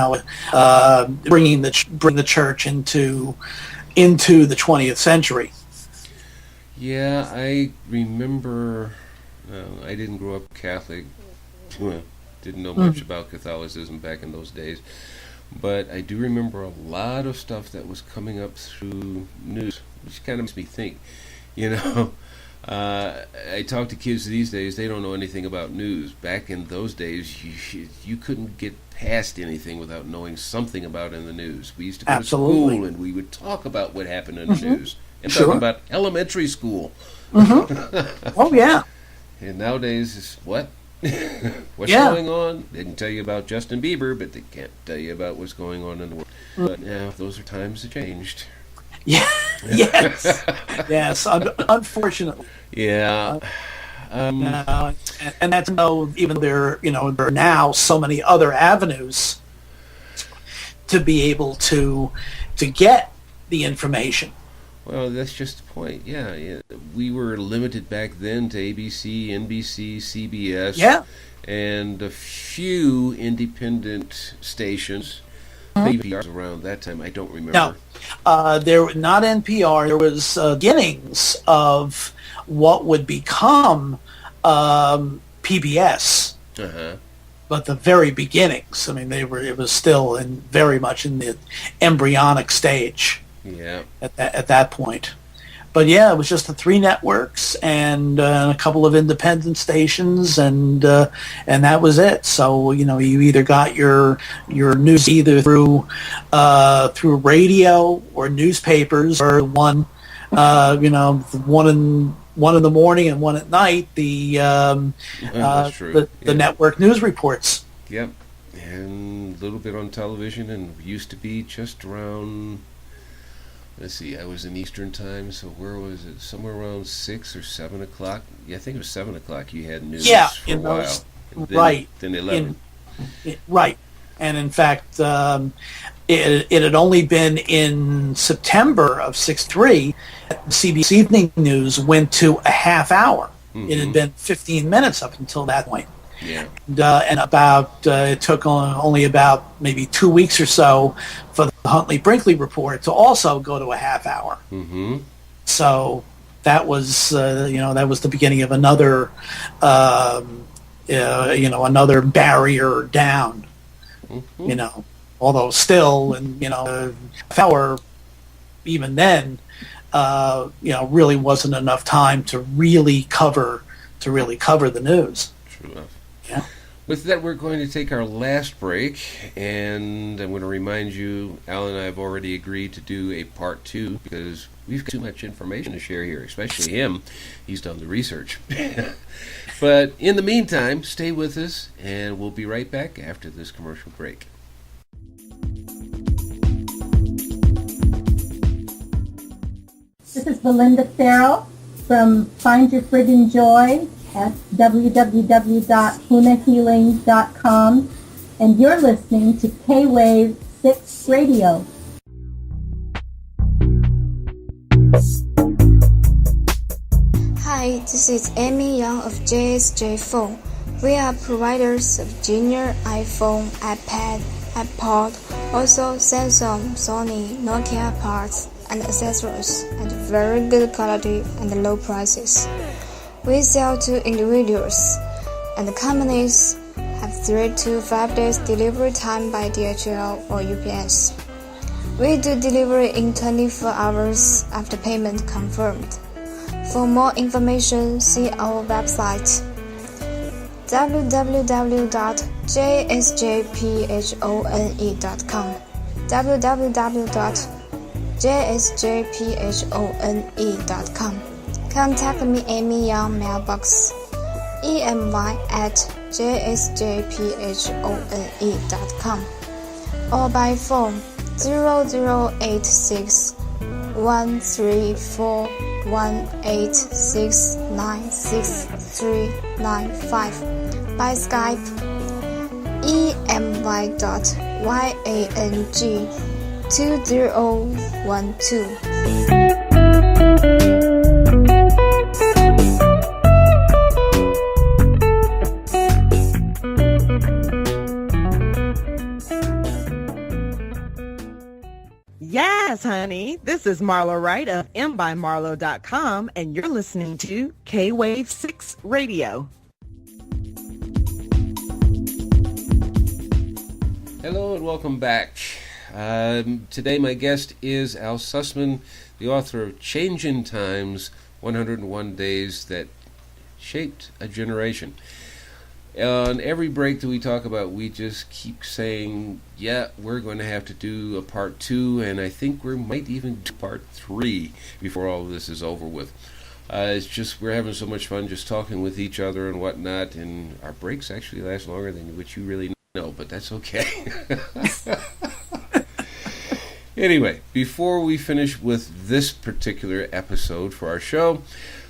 the church into the 20th century. Yeah, I remember. I didn't grow up Catholic. Didn't know much about Catholicism back in those days. But I do remember a lot of stuff that was coming up through news, which kind of makes me think, I talk to kids these days, they don't know anything about news. Back in those days, you couldn't get past anything without knowing something about in the news. We used to go to school and we would talk about what happened in the news. I'm talking about elementary school. Oh, yeah. And nowadays, it's what? What's going on? They can tell you about Justin Bieber, but they can't tell you about what's going on in the world. But now those are times that changed. Yeah. Yes. Unfortunately. Yeah. And that's even there are now so many other avenues to be able to get the information. Well, that's just the point. Yeah. We were limited back then to ABC, NBC, CBS, and a few independent stations. Maybe around that time, I don't remember. No, there not NPR. There was beginnings of what would become PBS. But the very beginnings. I mean, it was still very much in the embryonic stage. Yeah. At that point. But yeah, it was just the three networks and a couple of independent stations, and that was it. So you either got your news either through radio or newspapers, or one in the morning and one at night. That's true. The network news reports. Yep, and a little bit on television, and used to be just around. Let's see, I was in Eastern Time, so where was it? Somewhere around 6 or 7 o'clock? Yeah, I think it was 7 o'clock you had news for a while. Right. Then 11. Right. And in fact, it had only been in September of '63, CBS Evening News went to a half hour. Mm-hmm. It had been 15 minutes up until that point. Yeah. And it took only about maybe 2 weeks or so for the Huntley-Brinkley report to also go to a half hour. Mm-hmm. So that was the beginning of another another barrier down. Mm-hmm. Although still, and half hour even then, really wasn't enough time to really cover the news. True enough. Yeah. With that, we're going to take our last break, and I'm going to remind you, Al and I have already agreed to do a part 2 because we've got too much information to share here, especially him. He's done the research. But in the meantime, stay with us, and we'll be right back after this commercial break. This is Belinda Farrell from Find Your Friggin' Joy at www.hunahealing.com, and you're listening to K-Wave 6 Radio. Hi, this is Amy Young of JSJ Phone. We are providers of junior iPhone, iPad, iPod, also Samsung, Sony, Nokia parts and accessories at very good quality and low prices. We sell to individuals, and the companies have 3 to 5 days delivery time by DHL or UPS. We do delivery in 24 hours after payment confirmed. For more information, see our website www.jsjphone.com www.jsjphone.com. Contact me, Amy Young, mailbox emy@jsjphone.com, or by phone 0086 134 18696 by Skype emy.yang2012. Yes, honey. This is Marlo Wright of mbymarlo.com, and you're listening to K-Wave 6 Radio. Hello and welcome back. Today my guest is Al Sussman, the author of Changin Times, 101 Days That Shaped a Generation. On every break that we talk about, we just keep saying, yeah, we're going to have to do a part 2, and I think we might even do part 3 before all of this is over with. It's just we're having so much fun just talking with each other and whatnot, and our breaks actually last longer than what you really know, but that's okay. Anyway, before we finish with this particular episode for our show,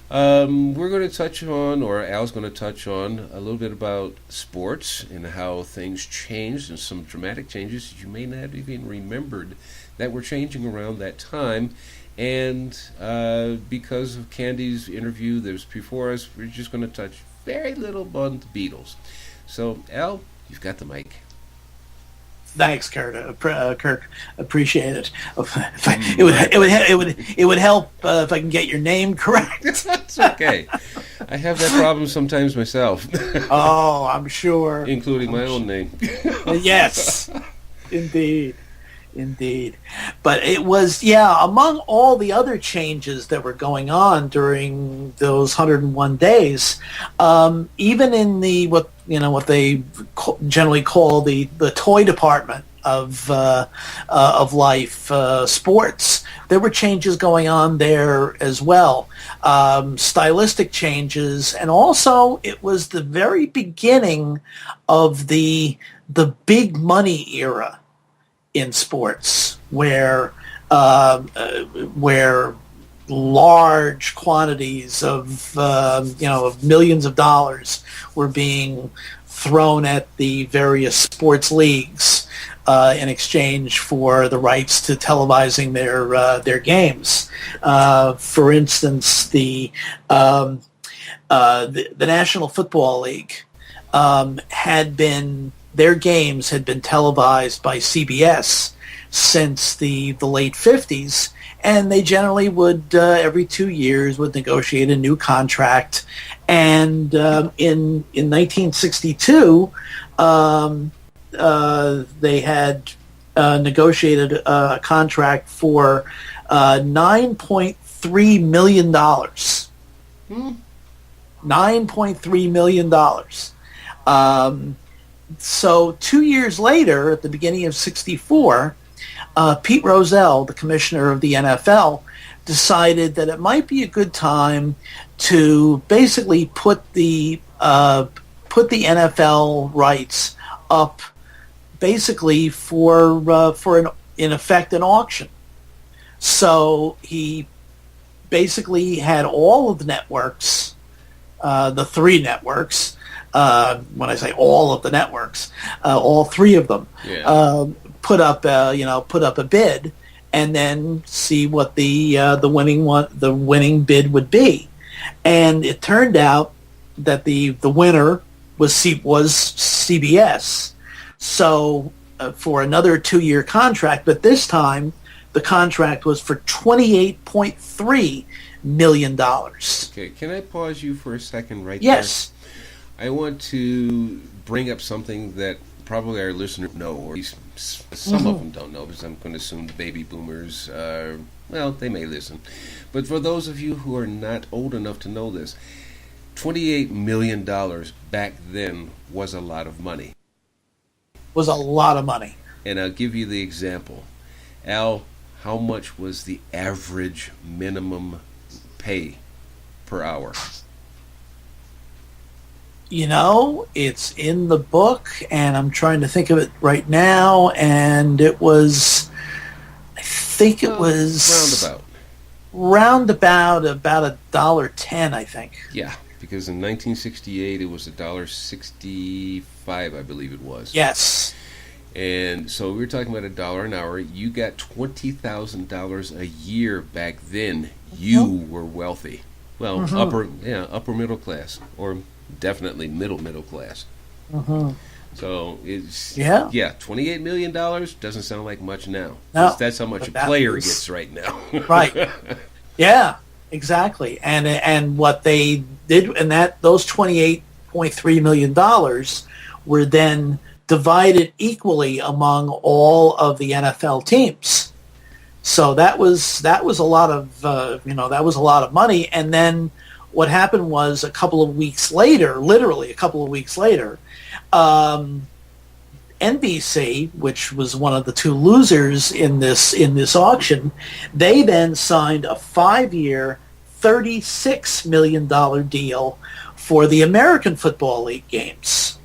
we're going to touch on, or Al's going to touch on, a little bit about sports and how things changed and some dramatic changes that you may not even remembered that were changing around that time. And because of Candy's interview that was before us, we're just going to touch very little on the Beatles. So, Al, you've got the mic. Thanks, Kirk. Appreciate it. It would help if I can get your name correct. That's okay. I have that problem sometimes myself. Oh, I'm sure. Including my own name. Yes, indeed. But it was, among all the other changes that were going on during those 101 days, even in the what they generally call the toy department of life, sports, there were changes going on there as well, stylistic changes, and also it was the very beginning of the big money era in sports, where large quantities of millions of dollars were being thrown at the various sports leagues in exchange for the rights to televising their games. For instance, the National Football League their games had been televised by CBS since the late 50s, and they generally would every 2 years would negotiate a new contract. And in 1962, they had negotiated a contract for $9.3 million. $9.3 million. So 2 years later, at the beginning of '64, Pete Rozelle, the commissioner of the NFL, decided that it might be a good time to basically put the NFL rights up, basically in effect an auction. So he basically had all of the networks, the three networks. When I say all of the networks, all three of them, put up a bid, and then see what the winning bid would be. And it turned out that the winner was CBS. So for another 2-year contract, but this time the contract was for $28.3 million. Okay, can I pause you for a second right Yes. there? I want to bring up something that probably our listeners know, or at least some of them don't know, because I'm going to assume the baby boomers, they may listen. But for those of you who are not old enough to know this, $28 million back then was a lot of money. Was a lot of money. And I'll give you the example. Al, how much was the average minimum pay per hour? It's in the book, and I'm trying to think of it right now, and it was, I think it was roundabout about $1.10, I think. Yeah, because in 1968 it was $1.65, I believe it was. Yes. And so we were talking about $1 an hour. You got $20,000 a year back then. You were wealthy. Well, upper middle class, or definitely middle class. So it's $28 million doesn't sound like much now. No, that's how much a player gets right now. Right. Yeah, exactly. And what they did, and those $28.3 million were then divided equally among all of the NFL teams. So that was a lot of money. And then what happened was literally a couple of weeks later, NBC, which was one of the two losers in this auction, they then signed a 5-year, $36 million deal for the American Football League games.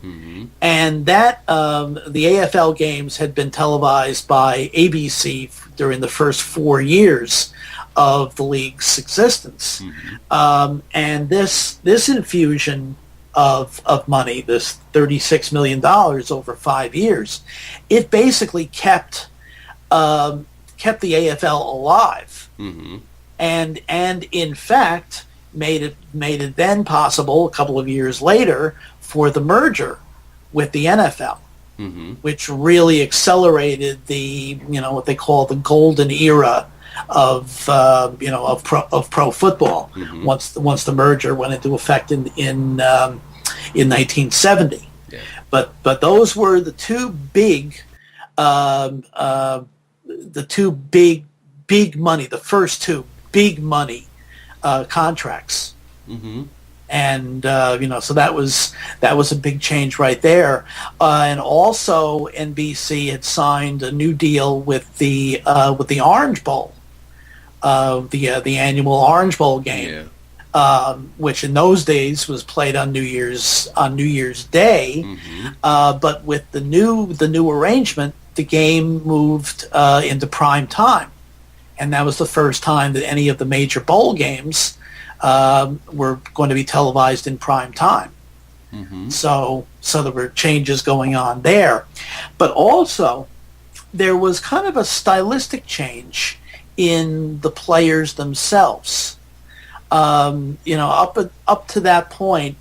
And that the AFL games had been televised by ABC during the first 4 years of the league's existence. And this infusion of money, this $36 million over 5 years, it basically kept the AFL alive, and in fact made it then possible a couple of years later for the merger with the NFL, which really accelerated the what they call the golden era of pro football once the merger went into effect in 1970. Yeah. But those were the two big money, the first two big money contracts. And so that was a big change right there. And also NBC had signed a new deal with the Orange Bowl, the annual Orange Bowl game, which in those days was played on New Year's Day. But with the new arrangement, the game moved into prime time, and that was the first time that any of the major bowl games were going to be televised in prime time. So there were changes going on there. But also, there was kind of a stylistic change in the players themselves. Up to that point,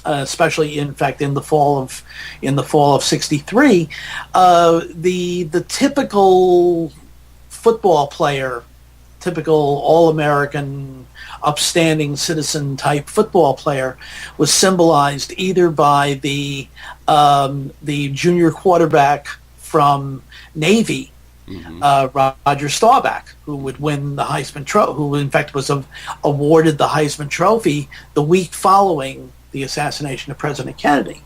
especially in fact in the fall of '63, the typical football player, typical all-American, upstanding citizen type football player, was symbolized either by the junior quarterback from Navy, Roger Staubach, who would win the Heisman Trophy, who in fact was awarded the Heisman Trophy the week following the assassination of President Kennedy.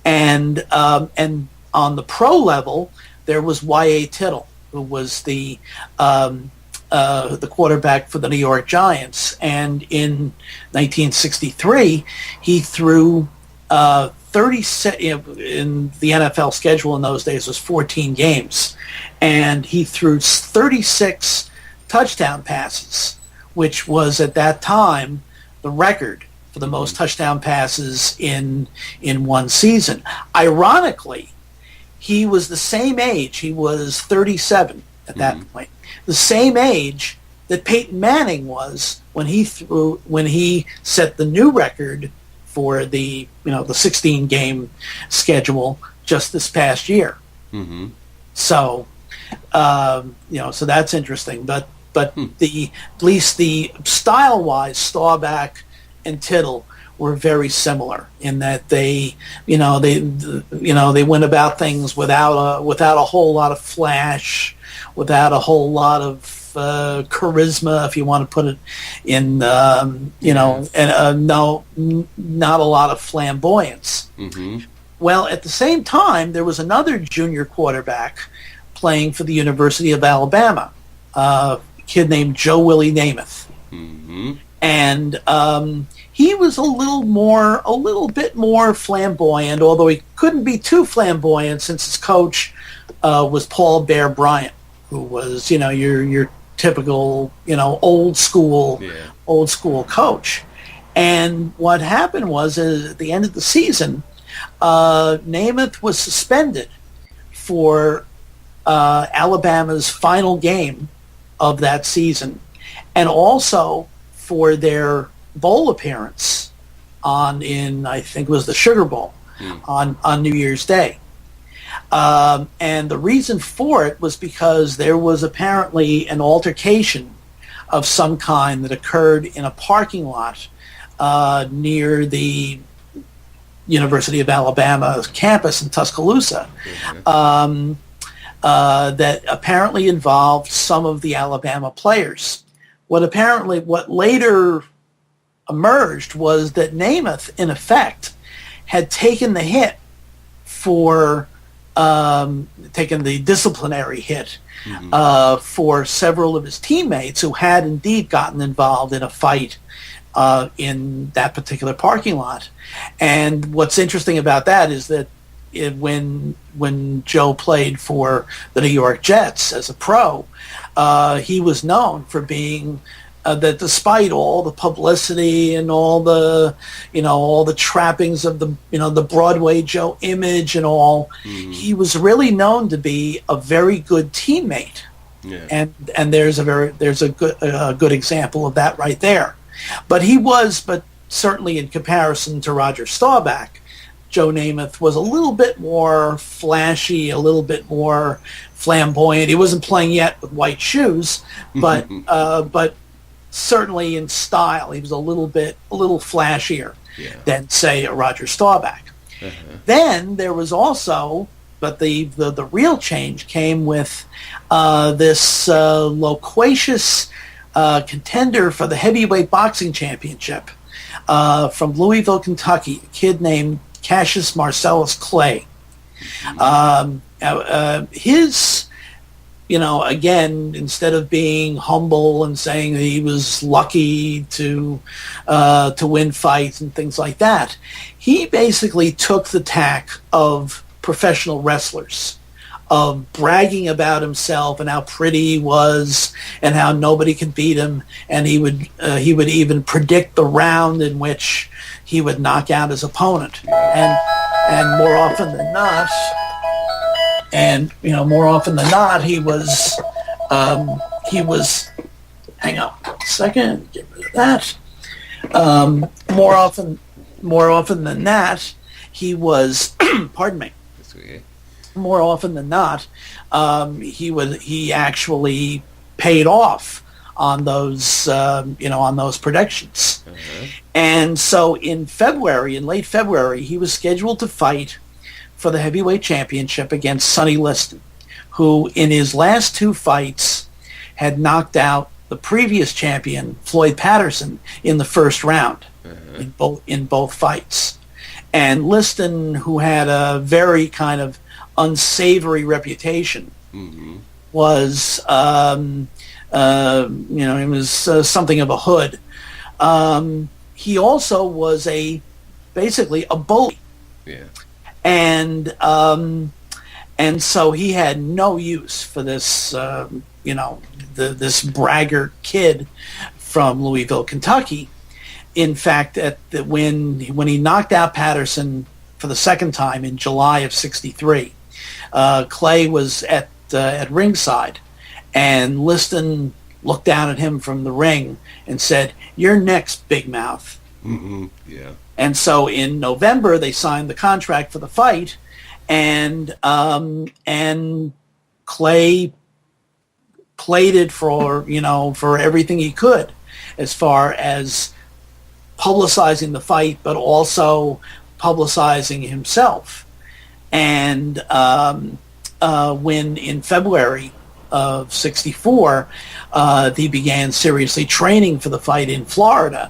And on the pro level, there was Y.A. Tittle, who was the quarterback for the New York Giants, and in 1963 he threw 36 in the NFL schedule in those days was 14 games, and he threw 36 touchdown passes, which was at that time the record for the most touchdown passes in one season. Ironically, he was the same age. He was 37 at that point. The same age that Peyton Manning was when he set the new record for the 16 game schedule just this past year. So so that's interesting. But at least the style wise, Staubach and Tittle were very similar in that they went about things without a whole lot of flash, without a whole lot of charisma, if you want to put it in, and not a lot of flamboyance. Well, at the same time, there was another junior quarterback playing for the University of Alabama, a kid named Joe Willie Namath, and he was a little bit more flamboyant, although he couldn't be too flamboyant since his coach was Paul Bear Bryant, who was your typical old school coach. And what happened was at the end of the season, Namath was suspended for Alabama's final game of that season, and also for their bowl appearance I think it was the Sugar Bowl on New Year's Day. And the reason for it was because there was apparently an altercation of some kind that occurred in a parking lot near the University of Alabama campus in Tuscaloosa that apparently involved some of the Alabama players. What later emerged was that Namath, in effect, had taken the hit taken the disciplinary hit for several of his teammates who had indeed gotten involved in a fight in that particular parking lot. And what's interesting about that is that when Joe played for the New York Jets as a pro, he was known for being that despite all the publicity and all the trappings of the Broadway Joe image and all, he was really known to be a very good teammate. And there's a good example of that right there. But certainly in comparison to Roger Staubach, Joe Namath was a little bit more flashy, a little bit more flamboyant. He wasn't playing yet with white shoes, but certainly in style, he was a little flashier than, say, a Roger Staubach. Then there was also, but the real change came with this loquacious contender for the heavyweight boxing championship from Louisville, Kentucky, a kid named Cassius Marcellus Clay. His, again, instead of being humble and saying that he was lucky to win fights and things like that, he basically took the tack of professional wrestlers, bragging about himself and how pretty he was and how nobody could beat him, and he would even predict the round in which he would knock out his opponent, and more often than not, he was hang on a second, get rid of that. More often than not, he was pardon me. That's okay. More often than not, he actually paid off on those on those predictions. Uh-huh. And so in late February, he was scheduled to fight for the heavyweight championship against Sonny Liston, who in his last two fights had knocked out the previous champion, Floyd Patterson, in the first round. Uh-huh. in both fights. And Liston, who had a very kind of unsavory reputation, mm-hmm. was he was something of a hood. He also was basically a bully. Yeah. And so he had no use for this this braggart kid from Louisville, Kentucky. In fact, when he knocked out Patterson for the second time in July of '63, Clay was at ringside, and Liston looked down at him from the ring and said, "You're next, Big Mouth." Mm-hmm. Yeah. And so in November they signed the contract for the fight, and Clay played it for everything he could, as far as publicizing the fight, but also publicizing himself. And when in February of '64, he began seriously training for the fight in Florida.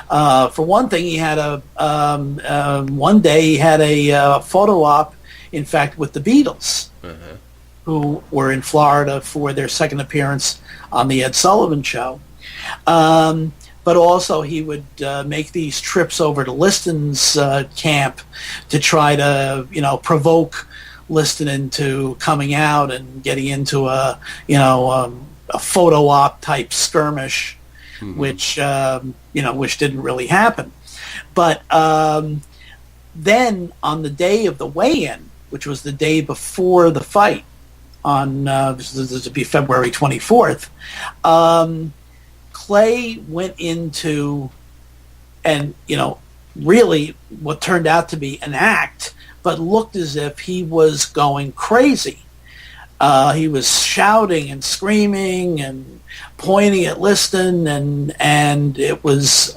For one thing, he had one day he had a photo op, in fact, with the Beatles, uh-huh. who were in Florida for their second appearance on the Ed Sullivan Show. But also he would make these trips over to Liston's camp to try to, provoke Liston into coming out and getting into a photo op type skirmish, mm-hmm. which didn't really happen. But then on the day of the weigh-in, which was the day before the fight, on this would be February 24th, Clay went into, and really what turned out to be an act, but looked as if he was going crazy. He was shouting and screaming and pointing at Liston, and it was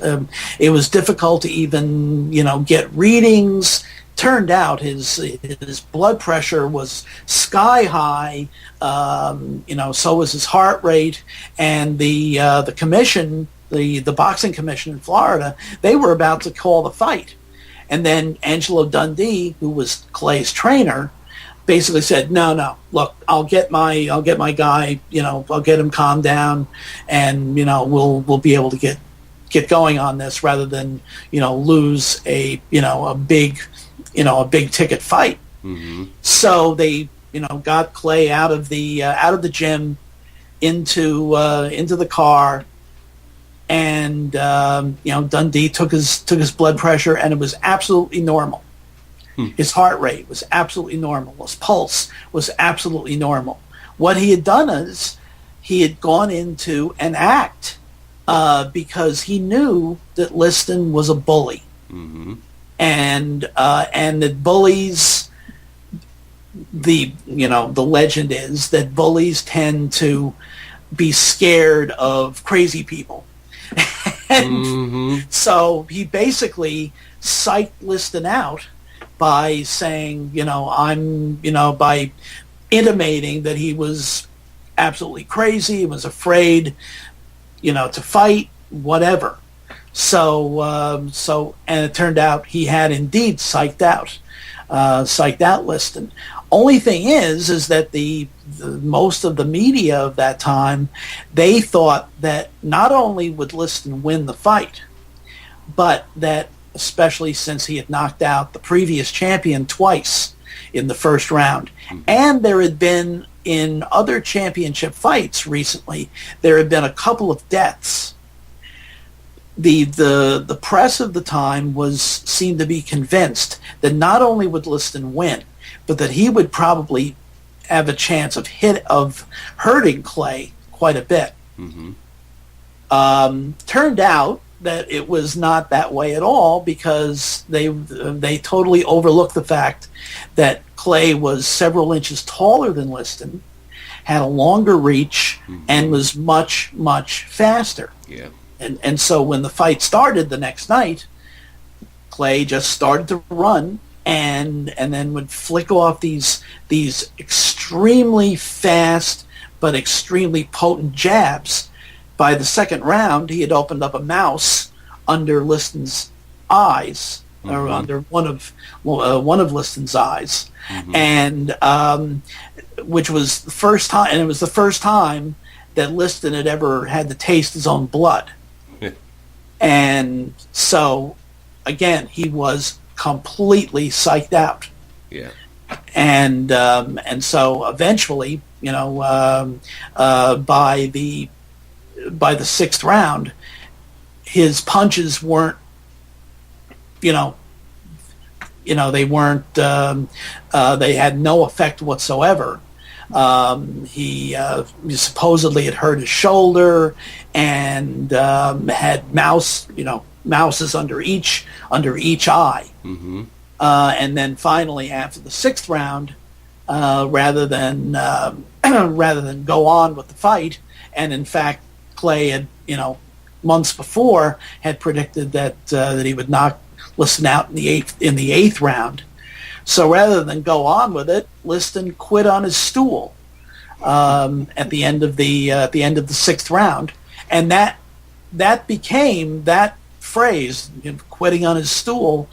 difficult to even get readings. Turned out his blood pressure was sky high. So was his heart rate, and the commission, the boxing commission in Florida, they were about to call the fight, and then Angelo Dundee, who was Clay's trainer, basically said, "No, look, I'll get my guy, I'll get him calmed down, and we'll be able to get going on this rather than lose a big ticket fight." Mm-hmm. So they got Clay out of the gym into the car, and Dundee took his blood pressure, and it was absolutely normal. His heart rate was absolutely normal. His pulse was absolutely normal. What he had done is he had gone into an act because he knew that Liston was a bully, mm-hmm. and that bullies, the legend is that bullies tend to be scared of crazy people. And mm-hmm. so he basically psyched Liston out by saying, by intimating that he was absolutely crazy, he was afraid, to fight, whatever. So and it turned out he had indeed psyched out Liston. Only thing is that the most of the media of that time, they thought that not only would Liston win the fight, but that, especially since he had knocked out the previous champion twice, in the first round. And there had been, in other championship fights recently, there had been a couple of deaths. The press of the time seemed to be convinced that not only would Liston win, but that he would probably have a chance of hurting Clay quite a bit. Turned out that it was not that way at all, because they totally overlooked the fact that Clay was several inches taller than Liston, had a longer reach, and was much, much faster. Yeah. And so when the fight started the next night, Clay just started to run and then would flick off these extremely fast but extremely potent jabs. By the second round, he had opened up a mouse under Liston's eyes, or under one of Liston's eyes, and which was the first time, and it was the first time that Liston had ever had to taste his own blood. And so, again, he was completely psyched out. Yeah. And so eventually, by the sixth round, his punches weren't, they weren't, they had no effect whatsoever. He supposedly had hurt his shoulder and had mouses under each eye. And then finally, after the sixth round, rather than go on with the fight, and in fact, Clay had, months before, had predicted that he would knock Liston out in the eighth round. So rather than go on with it, Liston quit on his stool at the end of the sixth round, and that became, that phrase, quitting on his stool,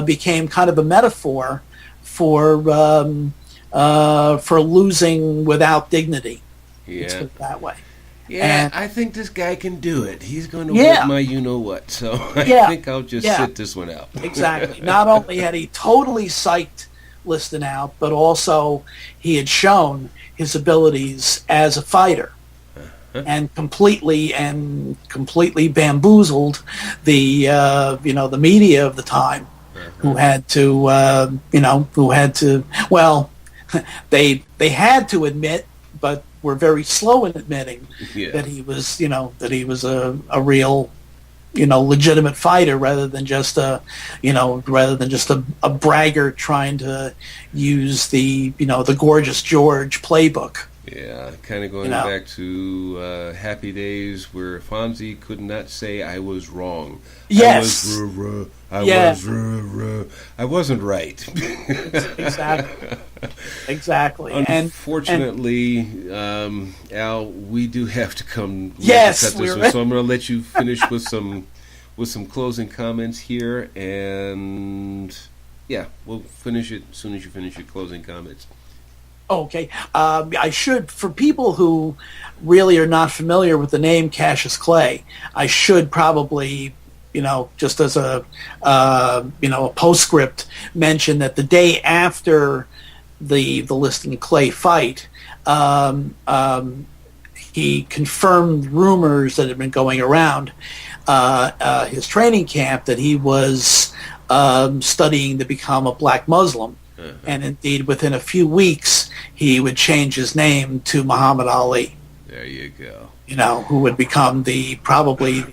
became kind of a metaphor for losing without dignity. Yeah. Let's put it that way. Yeah, I think this guy can do it. He's going to whip my you-know-what, so I think I'll just sit this one out. Exactly. Not only had he totally psyched Liston out, but also he had shown his abilities as a fighter, and completely bamboozled the media of the time, who had to they had to admit, but were very slow in admitting that he was a real, legitimate fighter, rather than just a braggart trying to use the Gorgeous George playbook. Yeah, kind of going back to happy days where Fonzie could not say I was wrong. Yes. I wasn't right. Exactly. Unfortunately, Al, we do have to come. Yes, cut this one, so I'm going to let you finish with some closing comments here, and we'll finish it as soon as you finish your closing comments. Okay. I should, for people who really are not familiar with the name Cassius Clay, I should probably, just as a postscript, mention that the day after the Liston Clay fight, he confirmed rumors that had been going around his training camp that he was studying to become a black Muslim. And indeed, within a few weeks, he would change his name to Muhammad Ali. There you go. Who would become probably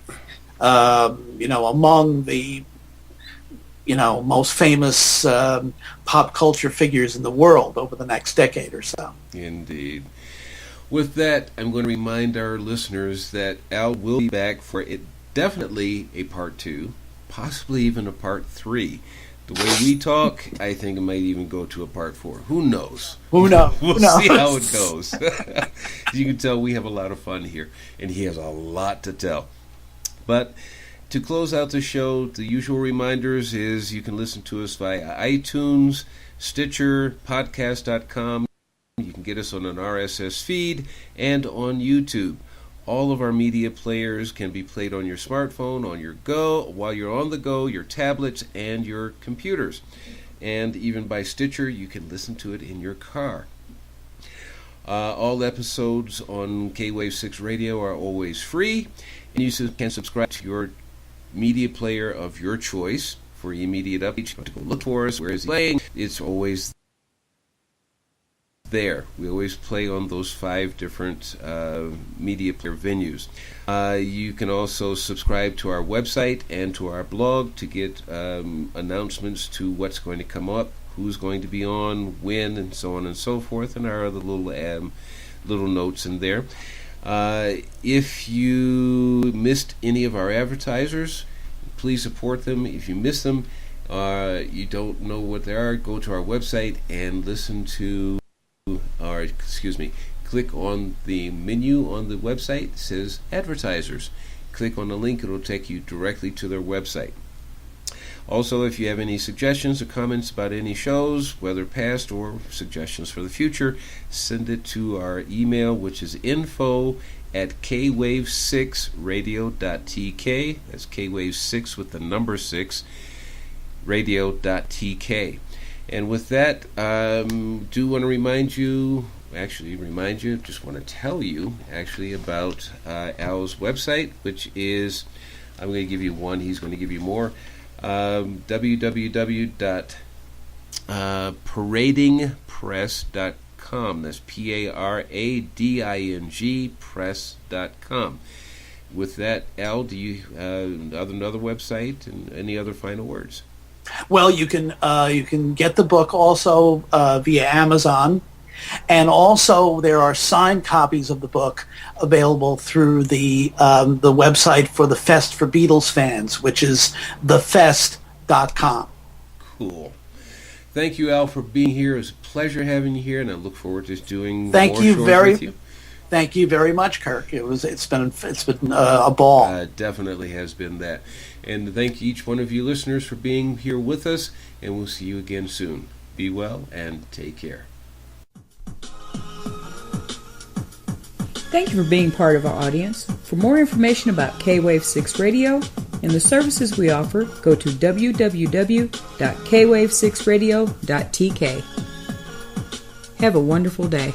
among the, most famous pop culture figures in the world over the next decade or so. Indeed. With that, I'm going to remind our listeners that Al will be back for definitely a part 2, possibly even a part 3. The way we talk, I think it might even go to a part 4. Who knows? Who knows? We'll see how it goes. As you can tell, we have a lot of fun here, and he has a lot to tell. But to close out the show, the usual reminders is you can listen to us via iTunes, Stitcher, podcast.com. You can get us on an RSS feed and on YouTube. All of our media players can be played on your smartphone, on your go, while you're on the go, your tablets, and your computers. and even by Stitcher. You can listen to it in your car. All episodes on K-Wave 6 Radio are always free, and you can subscribe to your media player of your choice for immediate updates. You have to go look for us. Where is it playing? It's always there. We always play on those 5 different media player venues. You can also subscribe to our website and to our blog to get announcements to what's going to come up, who's going to be on, when, and so on and so forth, and our other little notes in there. If you missed any of our advertisers, please support them. If you miss them, you don't know what they are, go to our website and click on the menu on the website. It says advertisers. Click on the link, it'll take you directly to their website. Also, if you have any suggestions or comments about any shows, whether past or suggestions for the future, send it to our email, which is info@kwave6radio.tk. That's kwave6 with the number 6, radio.tk. And with that, do want to just want to tell you actually about Al's website, which is, I'm going to give you one, he's going to give you more, www.paradingpress.com. That's PARADING press.com. With that, Al, do you another website and any other final words? Well, you can get the book also via Amazon, and also there are signed copies of the book available through the website for the Fest for Beatles fans, which is thefest.com. Cool. Thank you, Al, for being here. It was a pleasure having you here, and I look forward to doing more shows with you. Thank you very much, Kirk. It's been a ball. Definitely has been that. And thank each one of you listeners for being here with us, and we'll see you again soon. Be well and take care. Thank you for being part of our audience. For more information about K-Wave 6 Radio and the services we offer, go to www.kwave6radio.tk. Have a wonderful day.